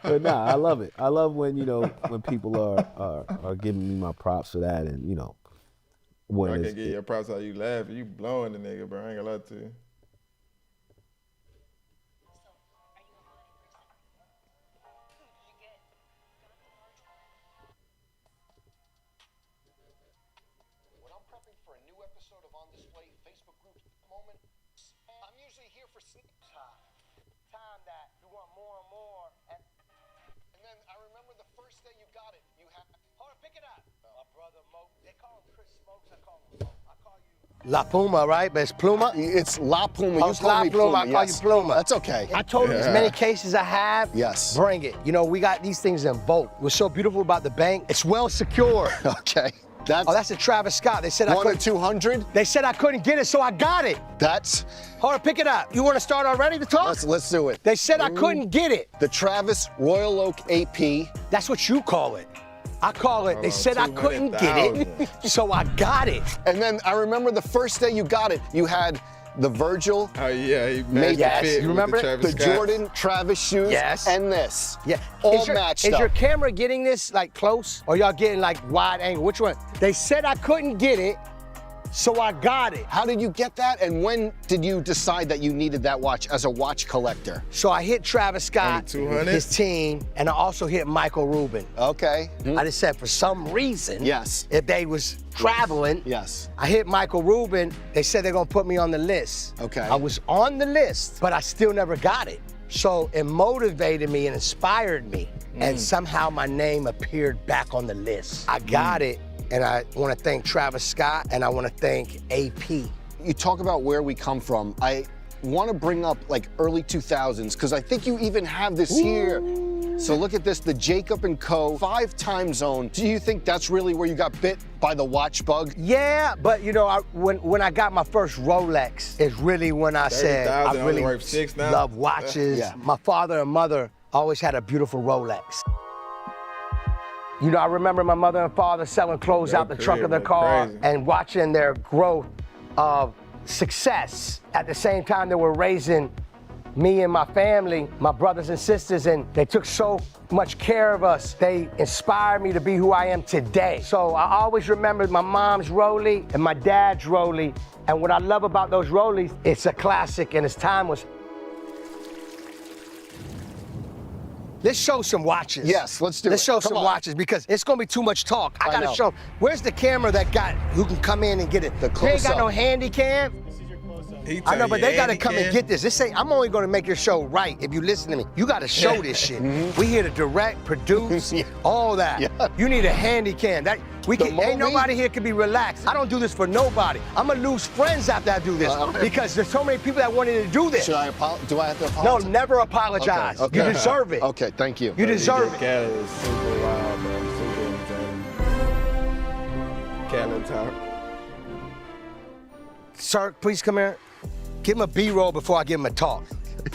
But nah, I love it. I love when, you know, when people are giving me my props for that, and you know, when I can get your props how you laugh. You blowing the nigga, bro. I ain't gonna lie to you. La Puma, right? But it's Pluma? It's La Puma. Oh, You call me Pluma. I call you Pluma. That's okay. I told you as many cases I have, yes, bring it. You know, we got these things in bulk. What's so beautiful about the bank, it's well secured. Okay. That's a Travis Scott. They said 1 to 200? They said I couldn't get it, so I got it. Hold on, pick it up. You want to start already to talk? Let's do it. They said I couldn't get it. The Travis Royal Oak AP. That's what you call it. I call it, they said I couldn't get it, so I got it. And then I remember the first day you got it, you had the Virgil. Oh yeah, he made the fit. You remember the Jordan Travis shoes. Yes. And this. Yeah. All matched up. Is your camera getting this like close, or y'all getting like wide angle? Which one? They said I couldn't get it, so I got it. How did you get that, and when did you decide that you needed that watch as a watch collector? So I hit Travis Scott, his team, and I also hit Michael Rubin. Okay. I just said for some reason, yes, if they was traveling, yes, I hit Michael Rubin. They said they're gonna put me on the list. Okay. I was on the list, but I still never got it. So it motivated me and inspired me, and somehow my name appeared back on the list. I got it. And I want to thank Travis Scott, and I want to thank AP. You talk about where we come from. I want to bring up like early 2000s, because I think you even have this here. So look at this, the Jacob & Co. 5-time zone. Do you think that's really where you got bit by the watch bug? Yeah, but you know, when I got my first Rolex, is really when I said I really love watches. Yeah. My father and mother always had a beautiful Rolex. You know, I remember my mother and father selling clothes out the trunk of their car and watching their growth of success. At the same time, they were raising me and my family, my brothers and sisters, and they took so much care of us. They inspired me to be who I am today. So I always remember my mom's rollie and my dad's rollie. And what I love about those rollies, it's a classic and its time was. Let's show some watches. Yes, let's do it. Let's show Come some on. watches because it's gonna be too much talk. I gotta know. show. Where's the camera who can come in and get it? The They ain't got close-up. no handy cam. I know, but they gotta come and get this. This ain't, I'm only gonna make your show right if you listen to me. You gotta show this shit. We here to direct, produce, all that. Yeah. You need a handy cam. Ain't nobody here can be relaxed. I don't do this for nobody. I'm gonna lose friends after I do this because there's so many people that wanted to do this. Do I have to apologize? No, never apologize. Okay. You deserve it. Okay, thank you. You deserve it. Cali is super wild, bro. Super entertaining. Cali talk. Sir, please come here. Give him a B-roll before I give him a talk.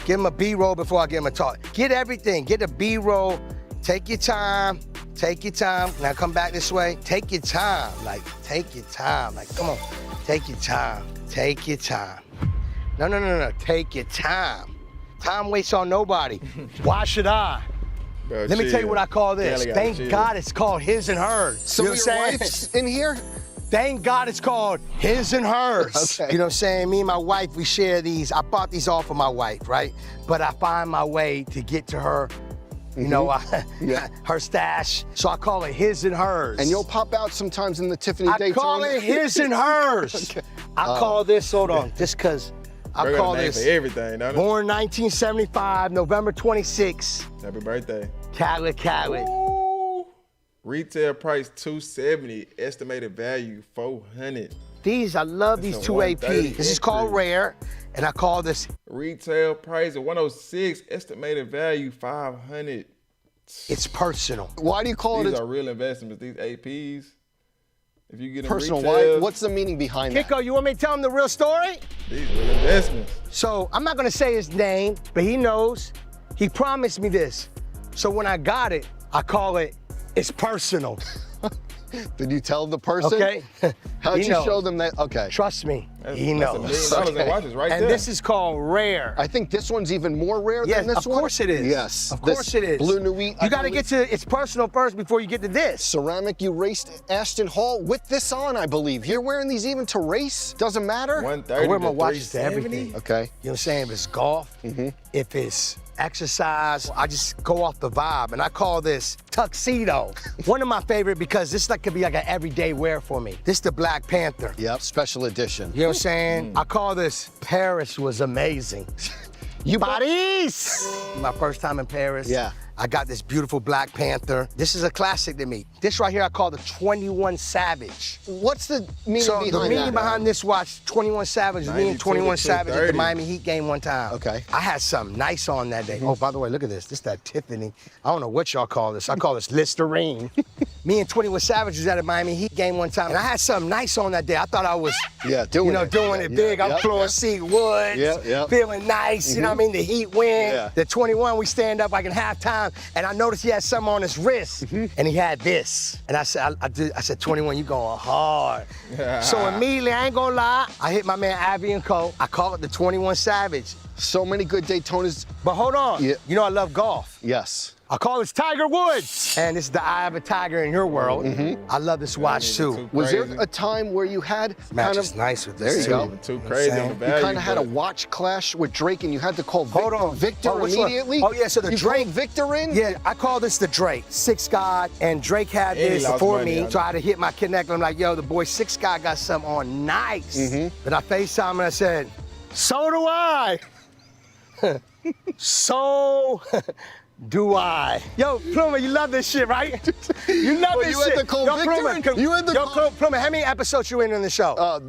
Give him a B-roll before I give him a talk. Get everything. Get a B-roll. Take your time. Take your time. Now come back this way. Take your time. Like, take your time. Like, come on. Take your time. Take your time. No. Take your time. Time waits on nobody. Why should I? Bro, Let me tell you what I call this. Cali gotta Thank chill. God it's called his and hers. So You know what your I'm saying? wife's in here? Thank God it's called his and hers. Okay. You know what I'm saying? Me and my wife, we share these. I bought these all for my wife, right? But I find my way to get to her, you know, her stash. So I call it his and hers. And you'll pop out sometimes in the Tiffany I Daytona? call it his and hers. Okay. I call this, hold on, just because I Bro, call got a name this for everything, don't it? born 1975, November 26. Happy birthday. Khaled. Retail price $270, estimated value $400. These, I love That's these a two 130 AP. This is called increase. rare, and I call this. Retail price of $106, estimated value $500. It's personal. Why do you call These it are real investments. These APs. If you get them personal? retail, What's the meaning behind that? Kiko, you want me to tell him the real story? These real investments. So I'm not gonna say his name, but he knows. He promised me this. So when I got it, I call it, it's personal. Did you tell the person? Okay. How'd He you knows. show them that? Okay. Trust me, he That's knows. $1 million in watches right and there. this is called rare. I think this one's even more rare Yes, than this of one. course it is. Yes. Of course This it is. Blue Nuit. You gotta get to it's personal first before you get to this. Ceramic you raced Ashton Hall with this on, I believe. You're wearing these even to race? Doesn't matter? 130 I wear my to watches to 370. everything. Okay. You know what I'm saying? If it's golf, if it's exercise, I just go off the vibe, and I call this tuxedo. One of my favorite because this could be like an everyday wear for me. This the Black Panther. Yep, special edition. You know what I'm saying? I call this Paris was amazing. Paris! My first time in Paris. Yeah. I got this beautiful Black Panther. This is a classic to me. This right here I call the 21 Savage. What's the meaning So behind the that? meaning behind this watch, 21 Savage, me and 92 21 to Savage at the 230. Miami Heat game one time. Okay. I had something nice on that day. Oh, by the way, look at this. This that Tiffany. I don't know what y'all call this. I call this Listerine. Me and 21 Savage was at a Miami Heat game one time, and I had something nice on that day. I thought I was, doing it big. I'm floor seat woods, feeling nice. You know what I mean? The Heat win. Yeah. The 21, we stand up like in halftime, and I noticed he had something on his wrist, and he had this. And I said, 21, you going hard. So immediately, I ain't gonna lie, I hit my man Abby and Co. I call it the 21 Savage. So many good Daytonas. But hold on, you know I love golf. Yes. I call this Tiger Woods. And it's the eye of a tiger in your world. I love this watch too. Was there a time where you had kind of nice with there this you too. go. Too crazy on the You value. kind of had a but- watch clash with Drake, and you had to call Victor Oh, which one? immediately. Oh yeah, so the you Drake called Victor in. Yeah, I call this the Drake. Six God, and Drake had And he this lost before money me. on it. So I had to hit my connect. I'm like, yo, the boy Six God got something on nice. Then I FaceTime and I said, so do I. So do I. Yo, Pluma, you love this shit, right? You love Well, this you had shit. to call Yo, Victor Pluma, in? You had to yo, call- Pluma, how many episodes you in the show?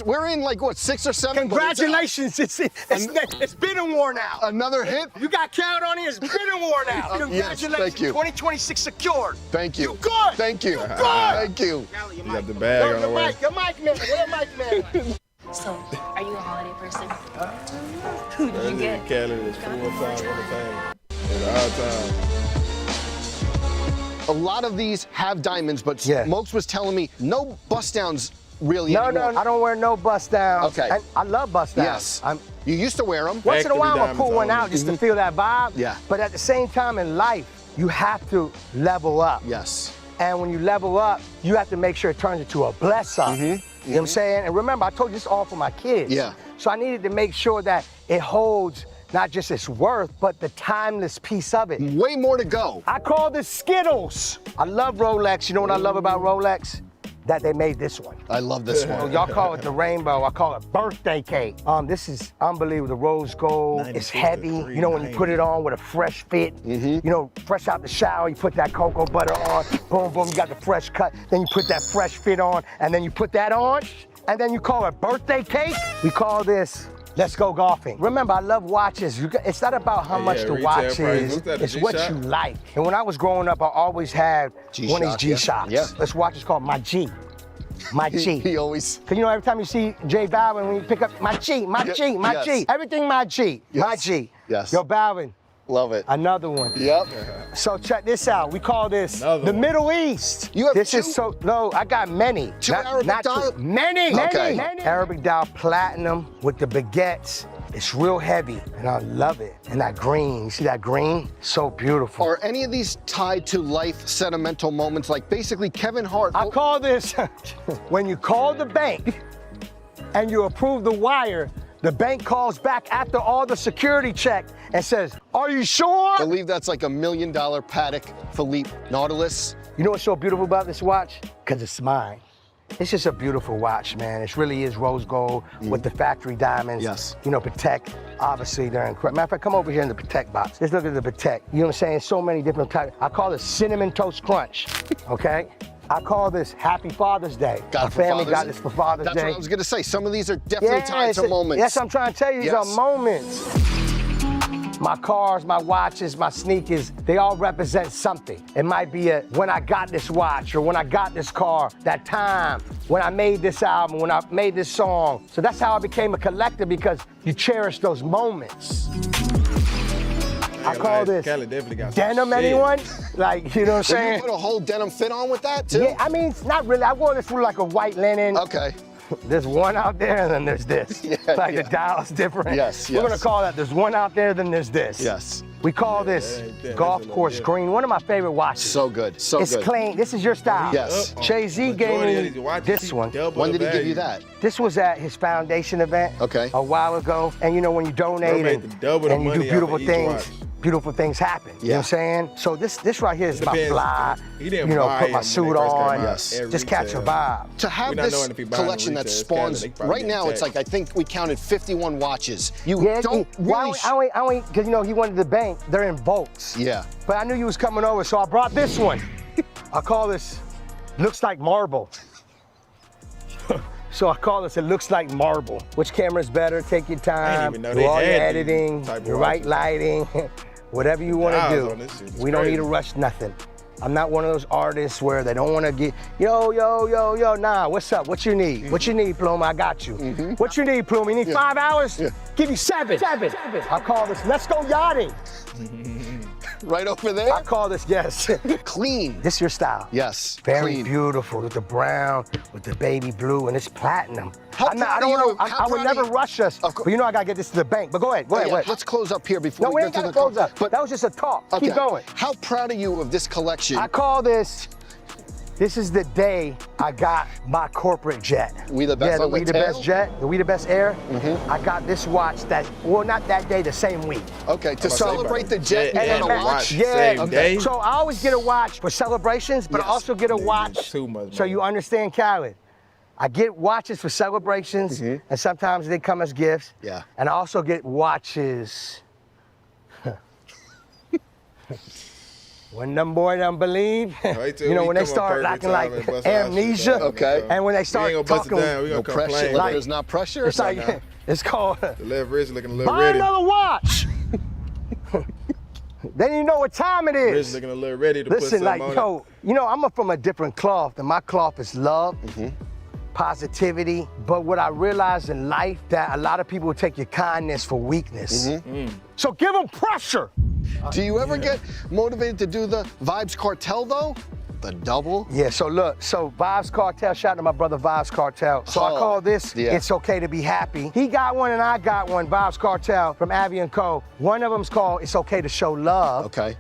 We're in like what 6 or 7. but it's, Congratulations, it's been a war now. Another hit. You got count on it, it's been a war now. Yes, Congratulations, thank you. 2026 secured. Thank you. You good. Thank you. You good. Thank you. You got the bag on the way. Your mic man, where your mic man? So, are you a holiday person? Who did you get? Cali was full time on the thing. At all time. A lot of these have diamonds, but Mokes was telling me no bust downs really No, anymore. I don't wear no bust downs. Okay. And I love bust downs. Yes. You used to wear them. Once in a while, I'm gonna pull one out just to feel that vibe. Yeah. But at the same time in life, you have to level up. Yes. And when you level up, you have to make sure it turns into a bless up. You know what I'm saying? And remember, I told you this all for my kids. Yeah. So I needed to make sure that it holds not just its worth, but the timeless piece of it. Way more to go. I call this Skittles. I love Rolex. You know what I love about Rolex? That they made this one. I love this one. Y'all call it the rainbow. I call it birthday cake. This is unbelievable. The rose gold. It's heavy. You know, when you put it on with a fresh fit, you know, fresh out the shower, you put that cocoa butter on, boom, boom, you got the fresh cut. Then you put that fresh fit on, and then you put that on, and then you call it birthday cake. We call this let's go golfing. Remember, I love watches. It's not about how much the watch is, it's what you like. And when I was growing up, I always had one of these G-Shocks. Yeah. This watch is called my G. My G. He always. Cause you know, every time you see Jay Balvin, when you pick up my G, my G, my Yes. G, everything my G, my Yes. G. Yes. Yo, Balvin. Love it. Another one. Yep. So check this out. We call this the Middle East. You have this two? is so no. I got many. Two Arabic dial? Many. Okay. Many. Arabic dial platinum with the baguettes. It's real heavy, and I love it. And that green, you see that green? So beautiful. Are any of these tied to life sentimental moments, like basically Kevin Hart? I call this when you call the bank and you approve the wire, the bank calls back after all the security check and says, "Are you sure?" I believe that's like $1 million Patek Philippe Nautilus. You know what's so beautiful about this watch? Because it's mine. It's just a beautiful watch, man. It really is rose gold with the factory diamonds. Yes. You know, Patek, obviously they're incredible. Matter of fact, come over here in the Patek box. Let's look at the Patek. You know what I'm saying? So many different types. I call it Cinnamon Toast Crunch, okay? I call this Happy Father's Day. My family got this for Father's Day. That's what I was gonna say. Some of these are definitely tied to moments. Yes, I'm trying to tell you, these are moments. My cars, my watches, my sneakers, they all represent something. It might be when I got this watch or when I got this car, that time, when I made this album, when I made this song. So that's how I became a collector, because you cherish those moments. I call this denim, anyone? Like, you know what I'm saying? You put a whole denim fit on with that too? Yeah, I mean, not really. I wore this through like a white linen. Okay. There's one out there, and then there's this. The dial's different. Yes, We're gonna call that, there's one out there, then there's this. Yes. We call this golf course green. One of my favorite watches. So good, so it's good. clean. This is your style. Yes. Jay-Z gave me this one. When did he give you that? This was at his foundation event a while ago. And you know, when you donate and you do beautiful things happen. You know what I'm saying? So this right here is my fly. He didn't you know, buy put my them suit when they first came on. out. Yes. At Just catch a retail. vibe. To have this collection that spawns, right now it's like, I think we counted 51 watches. You don't really... I only, because you know, he wanted the bank, they're in bolts. Yeah. But I knew you was coming over, so I brought this one. I call this, looks like marble. So I call this, it looks like marble. Which camera's better? Take your time. even know Do they all your had editing, these type of the right watches. lighting, whatever you want Dials to on this shit do. is We don't need crazy. to rush nothing. I'm not one of those artists where they don't want to get, yo, nah, what's up? What you need? What you need, Plume? I got you. What you need, Plume? You need 5 hours? Give you 7. I call this, let's go yachting. Right over there? I call this, yes. Clean. This your style. Yes, Very clean. beautiful, with the brown, with the baby blue, and it's platinum. How proud of you? I would never rush us, but you know I gotta get this to the bank. But go ahead. Let's close up here before No, we ain't get to gotta the close up. But that was just a talk. Okay. Keep going. How proud are you of this collection? I call this is the day I got my corporate jet. We the best the on the We the tail? Best jet, the We the Best Air. I got this watch not that day, the same week. Okay, to celebrate the jet, you and got a watch? Yeah, day? So I always get a watch for celebrations, but I also get a watch so you understand, Khaled. I get watches for celebrations, and sometimes they come as gifts. Yeah. And I also get watches. When them boy don't believe, you know, when they start acting like amnesia, and when they start talking, no pressure. Like, there's not pressure. It's like it's called. The left wrist looking a little Buy ready. another watch. Then you know what time it is. Wrist looking a little ready to put Listen, something like, on yo, you know, I'm from a different cloth, and my cloth is love, positivity. But what I realized in life, that a lot of people will take your kindness for weakness. So give them pressure. Do you ever get motivated to do the Vibes Cartel though? The double? Yeah, so look, so Vibes Cartel, shout out to my brother Vibes Cartel. So I call this, It's Okay to Be Happy. He got one and I got one, Vibes Cartel from Avi & Co. One of them's called It's Okay to Show Love. Okay.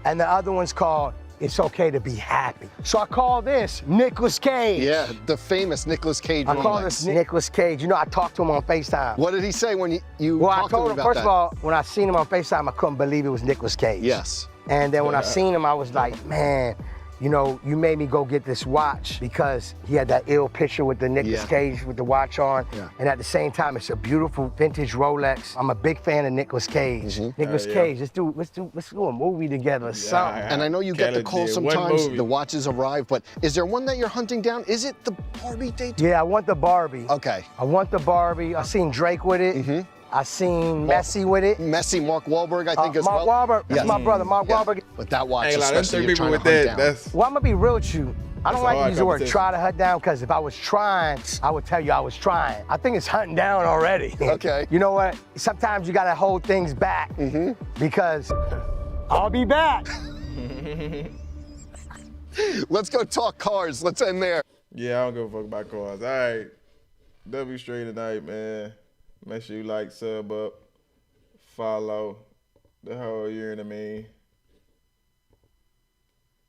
And the other one's called It's Okay to Be Happy. So I call this Nicolas Cage. Yeah, the famous Nicolas Cage. I call this Nicolas Cage. You know, I talked to him on FaceTime. What did he say when you Well, I talked to told him him, about first of all, when I seen him on FaceTime, I couldn't believe it was Nicolas Cage. Yes. And then when I seen him, I was like, man, you know, you made me go get this watch because he had that ill picture with the Nicolas Cage with the watch on. Yeah. And at the same time, it's a beautiful vintage Rolex. I'm a big fan of Nicolas Cage. Nicolas Cage, let's do a movie together or something. And I know you get the call sometimes, the watches arrive, but is there one that you're hunting down? Is it the Barbie Daytona? Yeah, I want the Barbie. Okay. I want the Barbie. I seen Drake with it. I seen Messi with it. Messi, Mark Wahlberg, I think as Mark well. Wahlberg, that's my brother, Mark Wahlberg. But that watch, Hey, like, them especially, three you're people trying to with hunt that, down. Well, I'm gonna be real with you. I don't That's a like to hard use the word competition. try to hunt down because if I was trying, I would tell you I was trying. I think it's hunting down already. Okay. You know what? Sometimes you gotta hold things back because I'll be back. Let's go talk cars. Let's end there. Yeah, I don't give a fuck about cars. All right. W straight tonight, man. Make sure you like, sub up, follow the whole year, I mean.